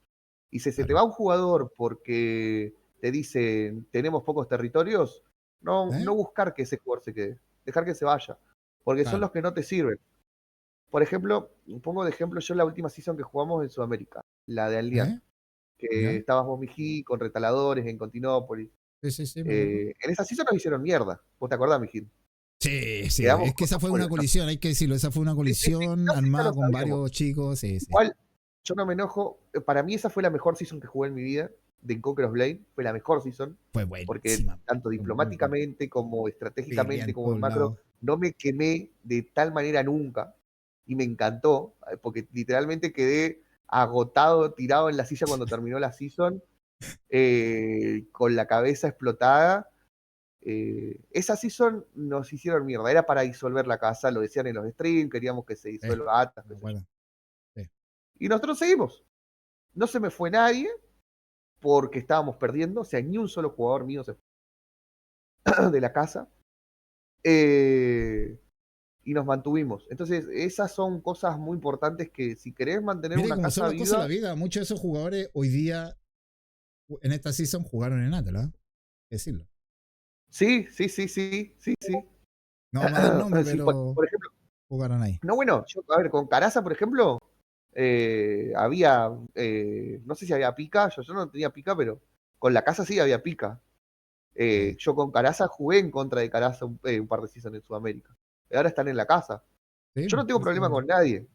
Y si se te Claro. va un jugador porque te dicen tenemos pocos territorios, no ¿Eh? buscar que ese jugador se quede, dejar que se vaya, porque son Claro. los que no te sirven. Por ejemplo, pongo de ejemplo yo la última season que jugamos en Sudamérica, la de Aldean, ¿Eh? que ¿Ya? estabas vos, Miji, con retaladores en Continópolis. Sí, sí, sí, me acuerdo. En esa season nos hicieron mierda. ¿Vos te acordás, Miji? Sí, sí, Quedamos es que esa fue una afuera. colisión, hay que decirlo, esa fue una Sí, sí, sí, colisión no, sí, ya armada lo con sabíamos. varios chicos, sí, sí. Igual, yo no me enojo. Para mí esa fue la mejor season que jugué en mi vida, de Conquer of Blade. Fue la mejor season, Fue porque buenísima. tanto Fue muy buena. diplomáticamente como Peleé estratégicamente en como en todos macro, lados. no me quemé de tal manera nunca. Y me encantó, porque literalmente quedé agotado, tirado en la silla cuando terminó la season, con la cabeza explotada. Esa season nos hicieron mierda, era para disolver la casa, lo decían en los streams, queríamos que se disuelva Atlas, Me qué sé yo. acuerdo. Sí. Y nosotros seguimos. No se me fue nadie porque estábamos perdiendo, o sea, ni un solo jugador mío se fue de la casa. Eh, y nos mantuvimos. Entonces, esas son cosas muy importantes que si querés mantener Mire una cómo son casa las cosas de la viva, vida. Muchos de esos jugadores hoy día, en esta season, jugaron en Atlas. decirlo. Sí, sí, sí, sí, sí, sí. No vamos a dar nombre, Sí, pero por ejemplo, jugaron ahí. no, bueno, yo, a ver, con Caraza, por ejemplo, había, no sé si había pica, yo no tenía pica, pero con la casa sí había pica. Yo con Caraza jugué en contra de Caraza un par de seasons en Sudamérica. Y ahora están en la casa. Sí, Yo no tengo problema eso. con nadie.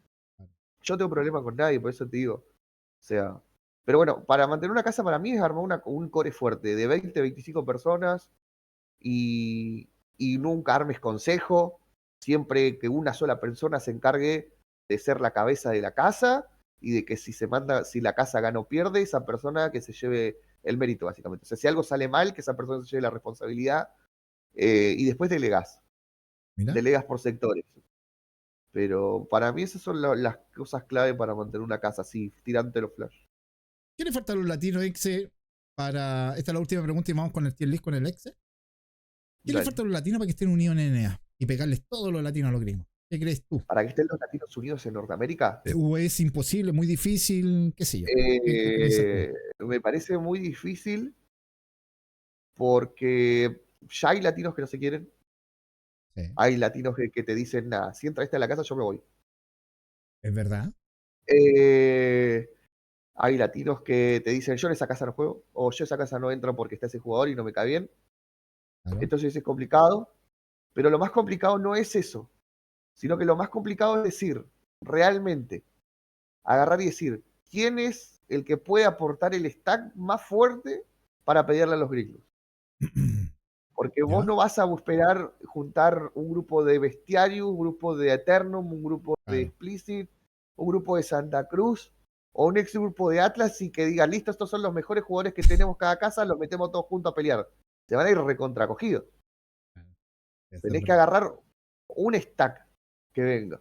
Yo no tengo problema con nadie, por eso te digo. O sea, pero bueno, para mantener una casa para mí es armar un core fuerte de 20, 25 personas y, y nunca armes consejo. Siempre que una sola persona se encargue de ser la cabeza de la casa y de que si la casa gana o pierde, esa persona que se lleve el mérito, básicamente. O sea, si algo sale mal, que esa persona se lleve la responsabilidad y después delegas. Mira, Delegas por sectores. Pero para mí esas son las cosas clave para mantener una casa así, tirante los flash. ¿qué le falta a los latinos, Exe, para. Esta es la última pregunta y vamos con el tier list con el Exe. ¿Qué le Dale. falta a los latinos para que estén unidos en NA y pegarles todos los latinos a los gringos? ¿Qué crees tú? Para que estén los Latinos Unidos en Norteamérica, ¿O es imposible, muy difícil? ¿Qué sé yo? ¿Qué piensas tú? me parece muy difícil porque ya hay latinos que no se quieren, Sí, hay latinos que te dicen, nada, si entra este a la casa, yo me voy. es verdad. Eh, hay latinos que te dicen, yo en esa casa no juego, o yo en esa casa no entro porque está ese jugador y no me cae bien. Claro. Entonces es complicado, pero lo más complicado no es eso, sino que lo más complicado es decir, realmente, agarrar y decir, ¿quién es el que puede aportar el stack más fuerte para pedirle a los gringos? Porque vos ¿Ya? no vas a esperar juntar un grupo de Bestiarius, un grupo de Eternum, un grupo de Claro. Explicit, un grupo de Santa Cruz o un ex grupo de Atlas y que diga, listo, estos son los mejores jugadores que tenemos cada casa, los metemos todos juntos a pelear. Se van a ir recontracogidos. Claro. Eso es Tenés que verdad. agarrar un stack que venga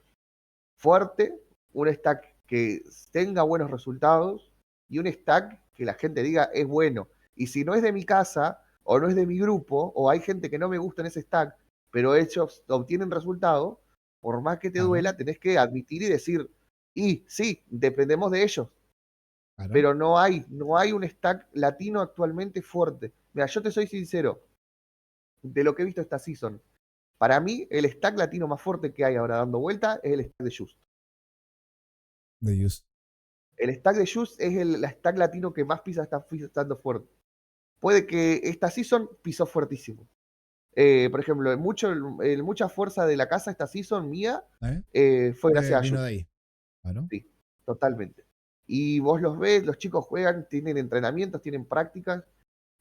fuerte, un stack que tenga buenos resultados y un stack que la gente diga es bueno. Y si no es de mi casa o no es de mi grupo o hay gente que no me gusta en ese stack, pero ellos obtienen resultados, por más que te Claro, duela, tenés que admitir y decir, y sí, dependemos de ellos, claro. pero no hay un stack latino actualmente fuerte. Mira, yo te soy sincero, de lo que he visto esta season, para mí el stack latino más fuerte que hay ahora dando vuelta es el stack de Just. De use. El stack de Just es el stack latino que más está pisando fuerte. Puede que esta season pisó fuertísimo. Por ejemplo, mucha fuerza de la casa esta season mía ¿Eh? fue gracias a Vino de Just. ahí. Claro. Sí, totalmente. Y vos los ves, los chicos juegan, tienen entrenamientos, tienen prácticas,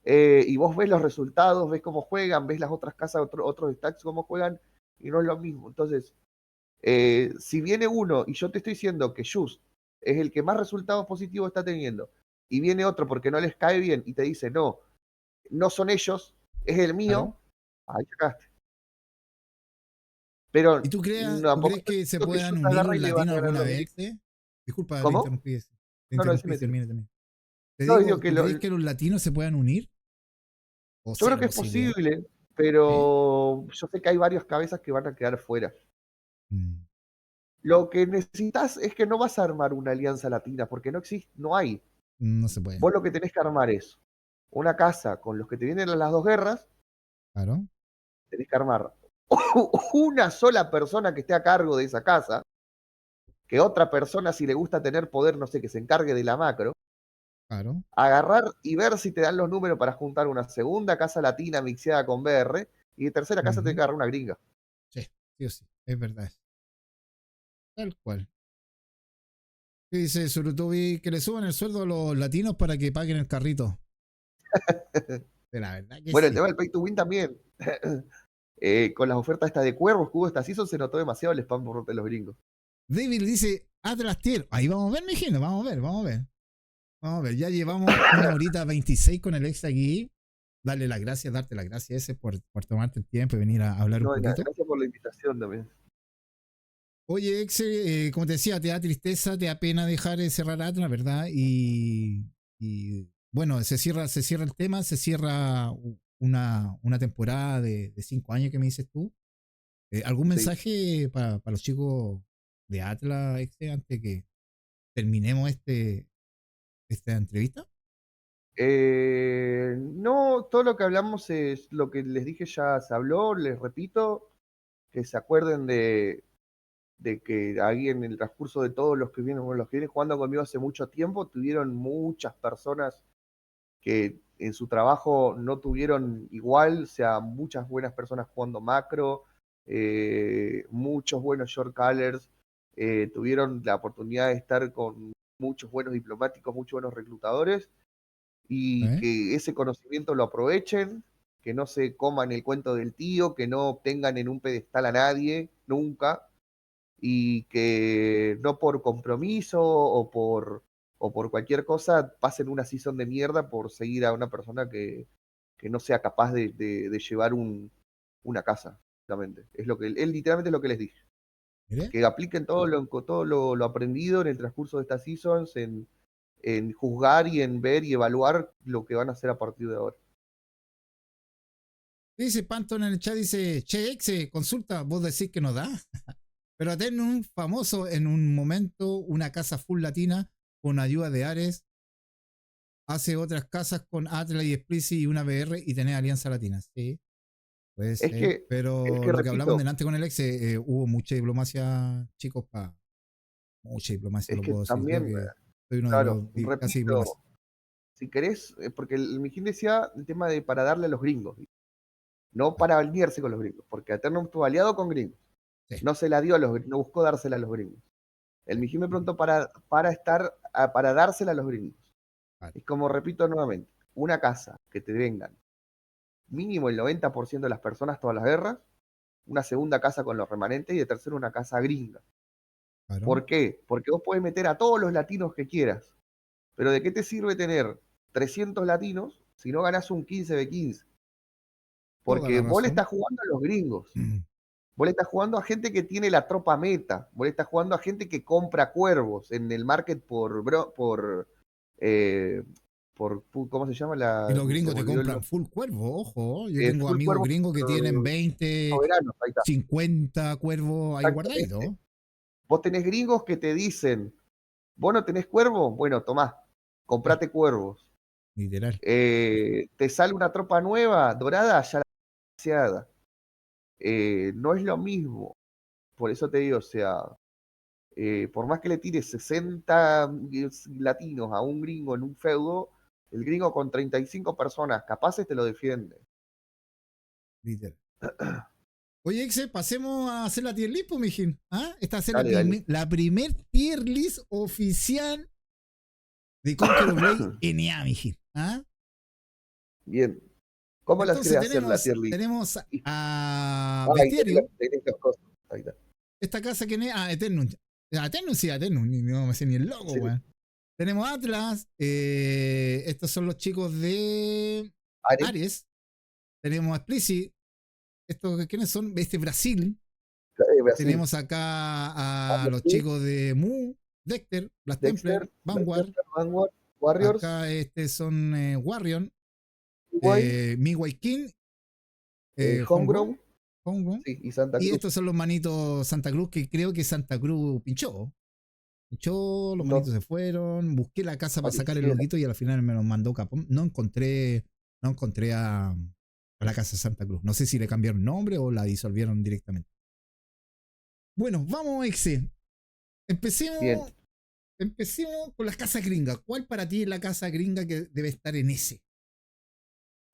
y vos ves los resultados, ves cómo juegan, ves las otras casas, otros stacks cómo juegan, y no es lo mismo. Entonces, si viene uno y yo te estoy diciendo que Just es el que más resultados positivos está teniendo, y viene otro porque no les cae bien y te dice, no, no son ellos, es el Claro. mío, ahí sacaste. Pero ¿Y tú tampoco crees que se digo que puedan Just unir agarra los y le va a latinos ganar a alguna los vez? gringos. Disculpa, ¿Cómo? te No, no, interrumpí, decime, decime. termina, termina. Te No, digo digo, que ¿tú crees que los latinos se puedan unir? ¿O yo creo cero que es posibilidad? posible, ¿Eh? pero yo sé que hay varias cabezas que van a quedar fuera. Mm, Lo que necesitas es que no vas a armar una alianza latina, porque no existe, no hay. no se puede. Vos lo que tenés que armar es una casa con los que te vienen a las dos guerras, Claro. tenés que armar una sola persona que esté a cargo de esa casa, que otra persona, si le gusta tener poder, no sé, que se encargue de la macro, Claro. agarrar y ver si te dan los números para juntar una segunda casa latina mixeada con BR, y de tercera casa tenés Ujú. que agarrar una gringa. Sí, sí o sí. Es verdad. Tal cual. ¿Qué dice Surutubi? Que le suban el sueldo a los latinos para que paguen el carrito. De la verdad que Bueno, el sí. tema del pay to win también. Con las ofertas estas de cuervos que hubo esta season se notó demasiado el spam por parte de los gringos. David dice Atlas Tier. Ahí vamos a ver, mi gente. Vamos a ver, vamos a ver. Vamos a ver. Ya llevamos 1 horita 26 con el ex aquí. Darle las gracias, darte las gracias ese por tomarte el tiempo y venir a hablar un No, poquito. gracias por la invitación también. Oye, ex, como te decía, te da tristeza, te da pena dejar cerrar Atlas, ¿verdad? Y bueno, se cierra el tema, se cierra una temporada de 5 años que me dices tú. ¿Algún Sí. mensaje para los chicos de Atlas, ex, antes que terminemos esta entrevista? No, todo lo que hablamos es lo que les dije ya se habló, les repito, que se acuerden de que ahí en el transcurso de todos los que vienen jugando conmigo hace mucho tiempo, tuvieron muchas personas que en su trabajo no tuvieron igual, o sea, muchas buenas personas jugando macro, muchos buenos short callers, tuvieron la oportunidad de estar con muchos buenos diplomáticos, muchos buenos reclutadores, y ¿Eh? que ese conocimiento lo aprovechen, que no se coman el cuento del tío, que no tengan en un pedestal a nadie, nunca, y que no por compromiso o por cualquier cosa pasen una season de mierda por seguir a una persona que no sea capaz de llevar una casa, básicamente. Es lo que él literalmente es lo que les dije. Mire. Que apliquen todo lo aprendido en el transcurso de estas seasons en juzgar y en ver y evaluar lo que van a hacer a partir de ahora. Dice Panton en el chat, dice, che, exe, consulta, vos decís que no da. Pero Aternum, famoso en un momento, una casa full latina con ayuda de Ares, hace otras casas con Atlas y Explicit y una BR y tenés Alianza Latina. Sí, puede Es ser. que, es Pero que lo que hablamos repito, delante con el ex, hubo mucha diplomacia, chicos, mucha diplomacia, es lo que puedo decir yo, también, que soy uno de claro, los casi repito, diplomacia. si querés, porque el Mijín decía el tema de para darle a los gringos, no para alinearse con los gringos, porque Eternum estuvo aliado con gringos, Sí. no se la dio a los no buscó dársela a los gringos. El Mijín me preguntó para dársela a los gringos. Vale. Es como repito nuevamente, una casa que te vengan mínimo el 90% de las personas todas las guerras, una segunda casa con los remanentes y de tercero una casa gringa. Claro. ¿Por qué? Porque vos podés meter a todos los latinos que quieras, pero ¿de qué te sirve tener 300 latinos si no ganás un 15 de 15? Toda Porque la vos le razón. estás jugando a los gringos. Vos le estás jugando a gente que tiene la tropa meta. Vos le estás jugando a gente que compra cuervos en el market eh, ¿cómo se llama? Y los Se gringos me te olvidó el compran nombre. full cuervo, ojo. Yo tengo Full amigos cuervos gringos que tienen 20, soberanos, ahí está. 50 cuervos ahí Exactamente. guardaditos. Vos tenés gringos que te dicen, vos no tenés cuervos, bueno, tomá, Sí, comprate cuervos. literal. Te sale una tropa nueva, dorada, ya la deseada. No es lo mismo. Por eso te digo, o sea, por más que le tires 60 latinos a un gringo en un feudo, el gringo con 35 personas capaces te lo defiende. Literal. Oye, Exe, pasemos a hacer la tier list, pues, mijín. ¿Ah? Esta va a ser Dale, dale. la primer tier list oficial de Conquer of Blade NA, mijín. ¿Ah? Bien. ¿Cómo las Entonces querés hacer la tenemos, tier list? tenemos a Ay, Bestiario, tenés las cosas. Ahí está. esta casa que es. Ah, Eternum. Eternum sí, Eternum. No me sé ni el logo, Sí, weón. Tenemos Atlas. Estos son los chicos de Ares, Ares. Tenemos a Explicit. ¿Estos quiénes son? Este Brasil. Brasil. Tenemos acá a los Amnesty, chicos de Mu, Dexter, Black Templar, Dexter, Vanguard. Vanguard, Warriors, Acá son Warrior, Uruguay, Midway King, Homegrown, Homegrown, Homegrown. sí, y Santa Y Cruz. estos son los manitos Santa Cruz, que creo que Santa Cruz pinchó. Pinchó, los No manitos se fueron. Busqué la casa para sacar el pareciera. loguito y al final me lo mandó Capón. No encontré a la casa Santa Cruz. No sé si le cambiaron nombre o la disolvieron directamente. Bueno, vamos, Exe. Bien. Empecemos, empecemos con las casas gringas. ¿Cuál para ti es la casa gringa que debe estar en ese?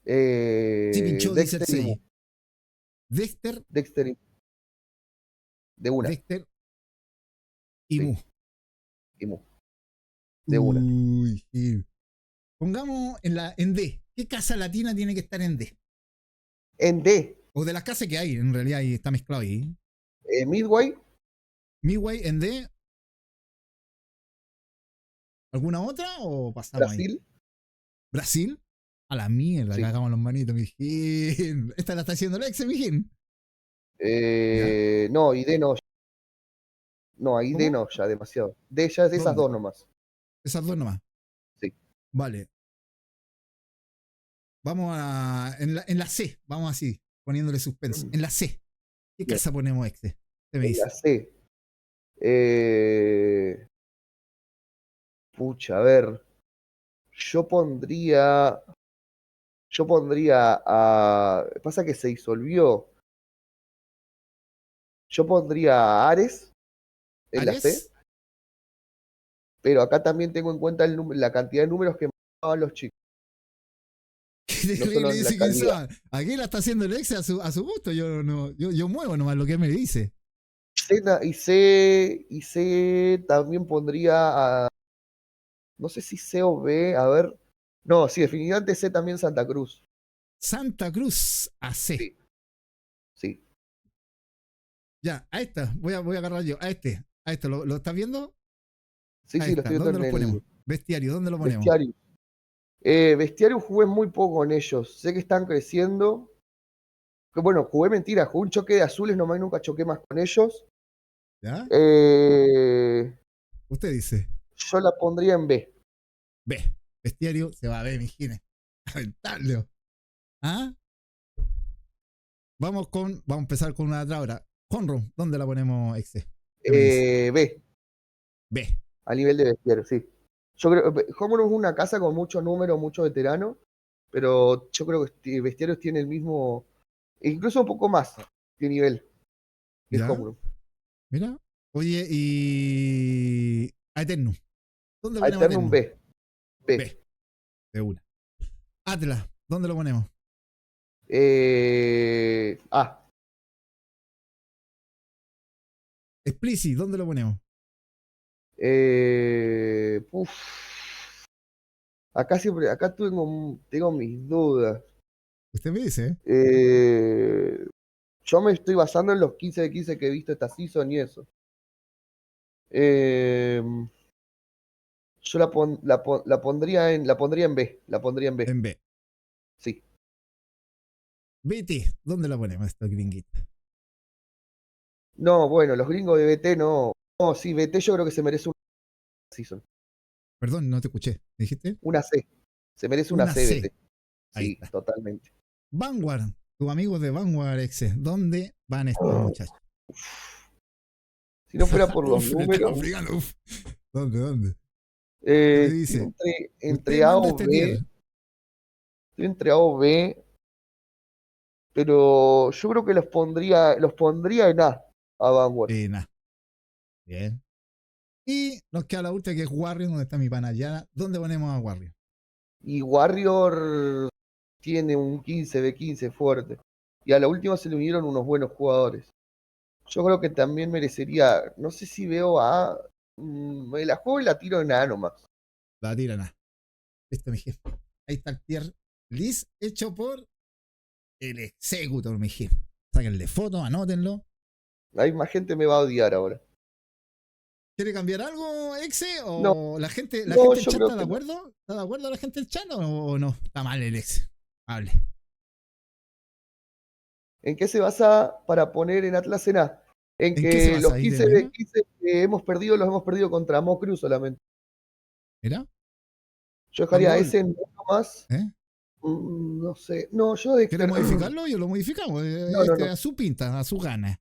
Sí, pinchó, dice el Dexter y Mu. 6. Dexter, Dexter de una, Dexter y sí, Mu. y Mu. De una. Uy, sí. Pongamos en D. ¿Qué casa latina tiene que estar en D? En D, O de las casas que hay, en realidad ahí está mezclado ahí. Midway, Midway en D. ¿Alguna otra o pasamos ahí? Brasil, ¿Brasil? A la mierda, sí. cagamos los manitos, mijín. Esta la está haciendo el ex, mijín. ¿Ya? No, y D no. No, ahí D ¿Cómo? no, ya demasiado. D ya es esas ¿Dónde? dos nomás. Esas dos nomás. Sí. Vale. Vamos a. En la C, vamos así, poniéndole suspenso. En la C. ¿Qué Bien. casa ponemos ex? ¿Qué me En dice? la C. Pucha, a ver. Yo pondría. Yo pondría a. Pasa que se disolvió. Yo pondría a Ares en la C. ¿Ares? Pero acá también tengo en cuenta la cantidad de números que manejaban los chicos. Qué No solo terrible en la dice quién calidad. sabe. Aquí la está haciendo el ex a su gusto. Yo no, yo muevo nomás lo que él me dice. Y C también pondría a. No sé si C o B. A ver. No, sí, definitivamente C también Santa Cruz. Santa Cruz AC. Sí, sí. Ya, a esta, voy a agarrar yo, a este. A este, ¿lo estás viendo? Sí, Ahí sí, lo está. estoy viendo ¿Dónde en los ponemos? el Bestiario, ¿dónde lo ponemos? bestiario. Bestiario jugué muy poco con ellos. Sé que están creciendo. Que bueno, jugué mentira, jugué un choque de azules nomás y nunca choqué más con ellos. ¿Ya? Eh, Usted dice, yo la pondría en B. B. Bestiario se va a ver, mijines. Lamentable. ¿Ah? Vamos a empezar con una otra hora. Honro, ¿dónde la ponemos, Exe? ¿Qué me dice? B, B. a nivel de bestiario, sí. Yo creo que Homero es una casa con mucho número, mucho veterano, pero yo creo que Bestiarios tiene el mismo, incluso un poco más de nivel que ¿Ya? Homero. Mira. Oye, y. Aeternum. ¿Dónde ponemos Aeternum Aeternum? B, B. B. De una. Atlas. ¿Dónde lo ponemos? A. Explicit. ¿Dónde lo ponemos? Uf. Acá tengo mis dudas. Usted me dice, ¿eh? Eh, yo me estoy basando en los 15 de 15 que he visto esta season y eso. Eh, yo la pondría en B. La pondría en B. En B. Sí. BT. ¿Dónde la ponemos esta gringuita? No, bueno, los gringos de BT no. No, sí, BT yo creo que se merece una season. Perdón, no te escuché. ¿Me dijiste? Una C. Se merece una Una C C. BT. Ahí Sí, está. totalmente. Vanguard. Tus amigos de Vanguard, Exe. ¿Dónde van estos muchachos? Si no fuera por los Uf, le estaba números, fregando. Uf. ¿Dónde? ¿Qué me estoy dice? entre Usted A manda o este tier. B. Estoy entre A o B, pero yo creo que los pondría en A Vanguard. Nada. Bien. Y nos queda la última que es Warrior, donde está mi panallada. ¿Dónde ponemos a Warrior? Y Warrior tiene un 15 de 15 fuerte. Y a la última se le unieron unos buenos jugadores. Yo creo que también merecería, no sé si veo a. Me la juego y la tiro en A nomás. La tiran a. Este mi jefe. Ahí está el tier list hecho por el Executor, mi jefe. Sáquenle fotos, anótenlo. Hay más gente me va a odiar ahora. ¿Quiere cambiar algo, Exe? No, ¿O la no, gente del yo chat creo está de que no. acuerdo? ¿Está de acuerdo la gente del chat o no? Está mal el Exe. Hable. ¿En qué se basa para poner en Atlas en A? En ¿En qué se que basa los ahí? 15 Dime, de dime. 15 que hemos perdido los hemos perdido contra Mo Cruz solamente. Mira. Yo dejaría Angol, ese en uno más. ¿eh? No sé. No, yo ¿Quiere Dexter. modificarlo? Yo lo modificamos. No, no, no. A su pinta, a su gana.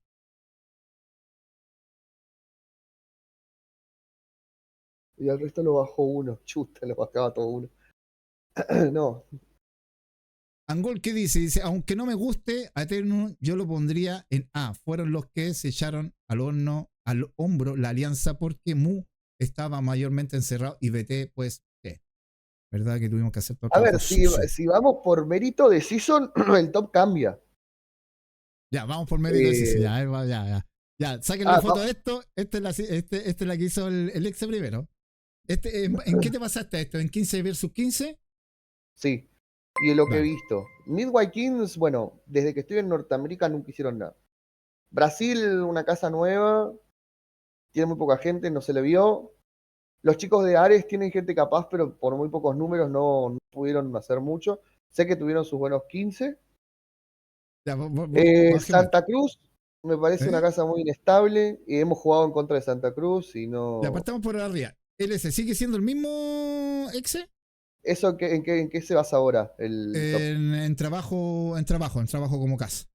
Y al resto lo bajó uno. Chuta, lo bajaba todo uno. No. Angol, ¿qué dice? Dice, aunque no me guste a Eternum, yo lo pondría en A. Fueron los que se echaron al horno, al hombro la alianza porque Mu estaba mayormente encerrado y BT, pues, ¿qué? ¿Verdad que tuvimos que hacer todo el A ver, trabajo si, sucio? si vamos por mérito de season, el top cambia. Ya, vamos por mérito de eso. Eh, Ya, ya, ya. Ya, sáquenle ah, foto a esto. Esta es la que hizo el ex primero. ¿En qué te pasaste esto? ¿En 15 versus 15? sí. Y de lo que he Dale. visto. Midway Kings, bueno, desde que estoy en Norteamérica nunca hicieron nada. Brasil, una casa nueva. Tiene muy poca gente, no se le vio. Los chicos de Ares tienen gente capaz, pero por muy pocos números no pudieron hacer mucho. Sé que tuvieron sus buenos 15. Ya, bajemos esto. Santa Cruz me parece una ¿Eh? casa muy inestable y hemos jugado en contra de Santa Cruz y Ya, no. partamos por arriba. ¿LS sigue siendo el mismo exe? ¿Eso en qué se basa ahora el top? En trabajo como casa.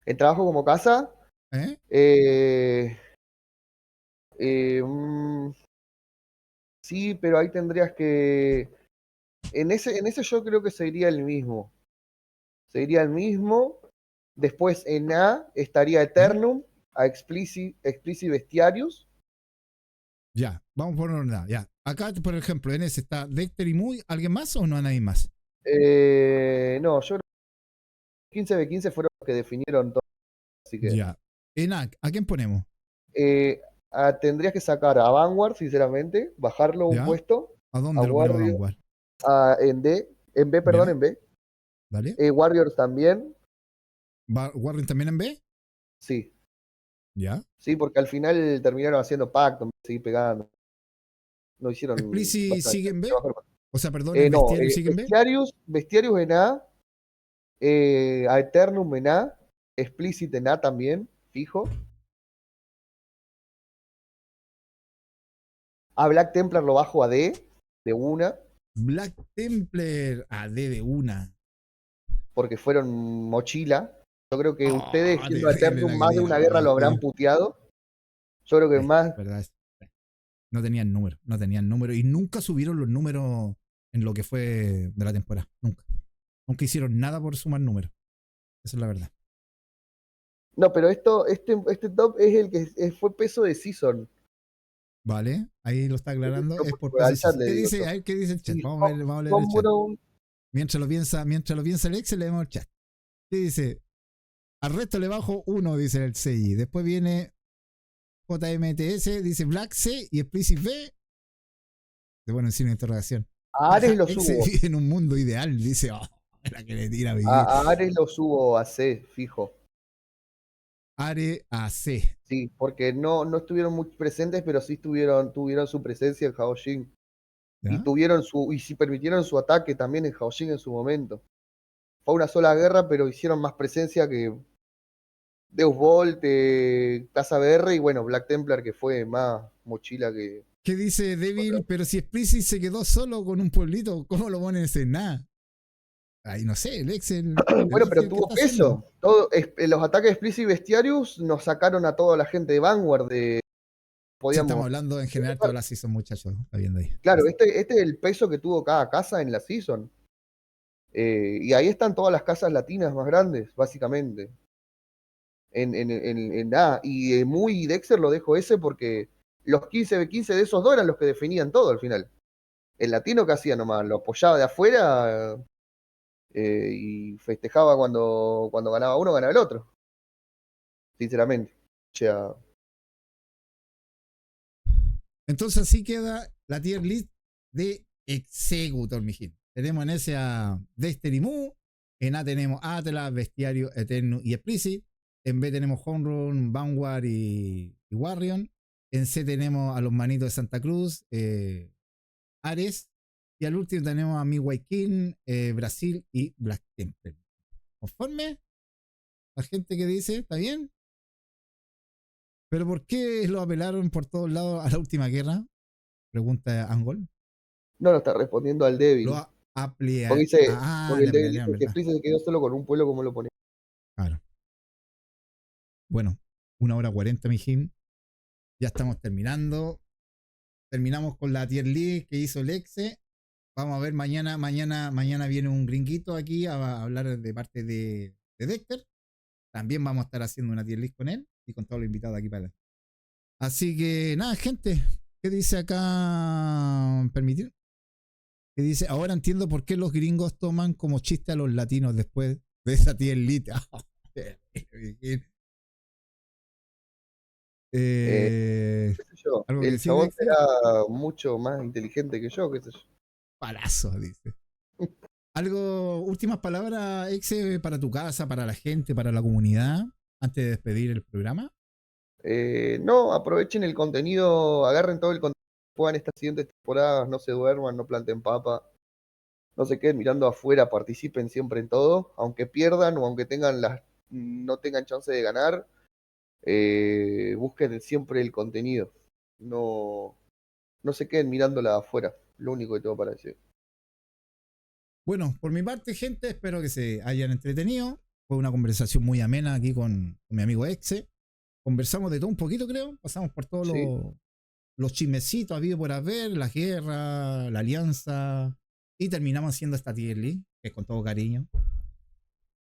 ¿En trabajo como casa? ¿Eh? Eh, eh, mm, sí, pero ahí tendrías que. En ese yo creo que sería el mismo. Sería el mismo. Después en A estaría ¿Ya? Eternum, a Explicit Bestiarius. Ya, vamos por orden. Ya. Acá, por ejemplo, en ese está Dexter y Muy. ¿Alguien más o no hay nadie más? No, yo creo que 15v15 fueron los que definieron todo. Así que Ya. En ¿a quién ponemos? eh, tendrías que sacar a Vanguard, sinceramente, bajarlo un ¿Ya? puesto, ¿A a dónde lo ponemos a Warrior, Vanguard? en D, en B, perdón, ¿Ya? en B. ¿Dale? Warriors también, ¿Warren también en B? sí, ¿Ya? sí, porque al final terminaron haciendo pacto, seguir pegando, no hicieron ¿Explicit cosas sigue en que B? bajar. O sea, perdón, ¿el No, bestiario sigue en B? Bestiarius en A Eternum en A, Explicit en A también, fijo. A Black Templar lo bajo a D, de una, Black Templar. A D de una. porque fueron mochila. Yo creo que ustedes, Oh, siendo a terrible Eternum, la que más de una guerra lo tiraron, habrán sí. puteado. Yo creo que Sí, más. verdad. No tenían número, no tenían número. Y nunca subieron los números en lo que fue de la temporada. Nunca. Nunca hicieron nada por sumar números. Esa es la verdad. No, pero este top es el que fue peso de season. Vale, ahí lo está aclarando. Es por peso Al chat sí. le ¿Qué digo dice? yo. A ver qué dice el chat. Sí, Vamos a leer el Tom chat. Brown. Mientras lo piensa el ex, leemos el chat. ¿Qué dice? Al resto le bajo uno, dice el CI. Después viene JMTS, dice Black C y Explicit V. Bueno, en signo de interrogación. A Ares Jaja, lo ex subo. vive en un mundo ideal, dice. Oh, la que le tira a vivir. A Ares lo subo a C, fijo. Are AC. Sí, porque no estuvieron muy presentes, pero sí tuvieron su presencia en Haoshin. ¿Ya? Y sí permitieron su ataque también en Haoshin en su momento. Fue una sola guerra, pero hicieron más presencia que Deus Volt, Casa BR y bueno, Black Templar, que fue más mochila que. ¿Qué dice Devil? Pero si Explicit se quedó solo con un pueblito, ¿cómo lo ponen en nada? Ay, no sé, el Excel, el Bueno, pero Excel, ¿qué tuvo está haciendo? peso. Los ataques de Explicit y Bestiarius nos sacaron a toda la gente de Vanguard. Si estamos Podíamos. hablando en general todas las seasons, muchachos, está viendo ahí. Claro, este es el peso que tuvo cada casa en la season. Y ahí están todas las casas latinas más grandes, básicamente. Y muy Dexter lo dejo ese porque los 15v15 de esos dos eran los que definían todo al final. El latino que hacía nomás, lo apoyaba de afuera y festejaba cuando ganaba uno, ganaba el otro. Sinceramente. O sea, Entonces así queda la tier list de Executor, mijín. Tenemos en ese a Dexter y Mu. En A tenemos Atlas, Bestiario, Eterno y Explicit. En B tenemos Homerun, Vanguard y Warrior. En C tenemos a los manitos de Santa Cruz, Ares. Y al último tenemos a Midway King, Brasil y Black Temple. ¿Conforme? La gente que dice, ¿está bien? ¿Pero por qué lo apelaron por todos lados a la última guerra? Pregunta Angol. no lo está respondiendo al débil. Lo ampliar. Porque Le el débil ampliarían, dice que ¿verdad? Freezer se quedó solo con un pueblo, como lo pone. Claro. Bueno, 1 hora 40, mijín. Ya estamos terminando. Terminamos con la tier list que hizo el Exe. Vamos a ver, mañana viene un gringuito aquí a hablar de parte de Dexter. También vamos a estar haciendo una tier list con él y con todos los invitados aquí para. Así que nada, gente. ¿Qué dice acá? Permitir. ¿Qué dice? Ahora entiendo por qué los gringos toman como chiste a los latinos después de esa tier list. Qué sé yo. ¿Algo que El decir, chabón Dexter? será mucho más inteligente que yo, qué sé yo. Palazo, dice. ¿Algo, últimas palabras, Exe, para tu casa, para la gente, para la comunidad, antes de despedir el programa? No, aprovechen el contenido, agarren todo el contenido que puedan estas siguientes temporadas, no se duerman, no planten papa, no se queden mirando afuera, participen siempre en todo, aunque pierdan o aunque no tengan chance de ganar, busquen siempre el contenido, no, no se queden mirándola afuera, lo único que tengo para decir. Bueno, por mi parte, gente, espero que se hayan entretenido. Fue una conversación muy amena aquí con mi amigo Exe. Conversamos de todo un poquito, creo. Pasamos por todos Sí, los chismecitos habido por haber, la guerra, la alianza, Y terminamos haciendo esta tier list, que es con todo cariño.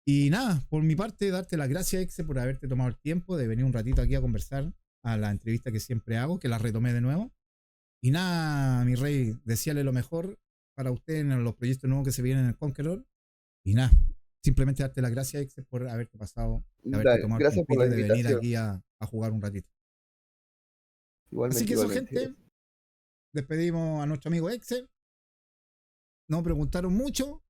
Y nada, por mi parte, darte las gracias, Exe, por haberte tomado el tiempo de venir un ratito aquí a conversar a la entrevista que siempre hago, que la retomé de nuevo. Y nada, mi rey, desearle lo mejor para usted en los proyectos nuevos que se vienen en el Conqueror. Y nada, simplemente darte las gracias, Exe, por haberte pasado, de haberte tomado el Gracias por la tiempo de venir invitación. aquí a jugar un ratito. Igualmente, Así que eso, igualmente. gente, despedimos a nuestro amigo Exe. Nos preguntaron mucho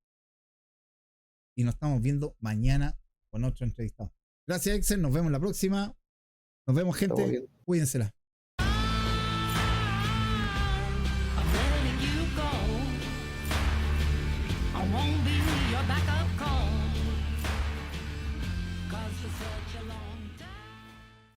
y nos estamos viendo mañana con otro entrevistado. Gracias, Excel. Nos vemos la próxima. Nos vemos, Estamos gente. bien. Cuídensela.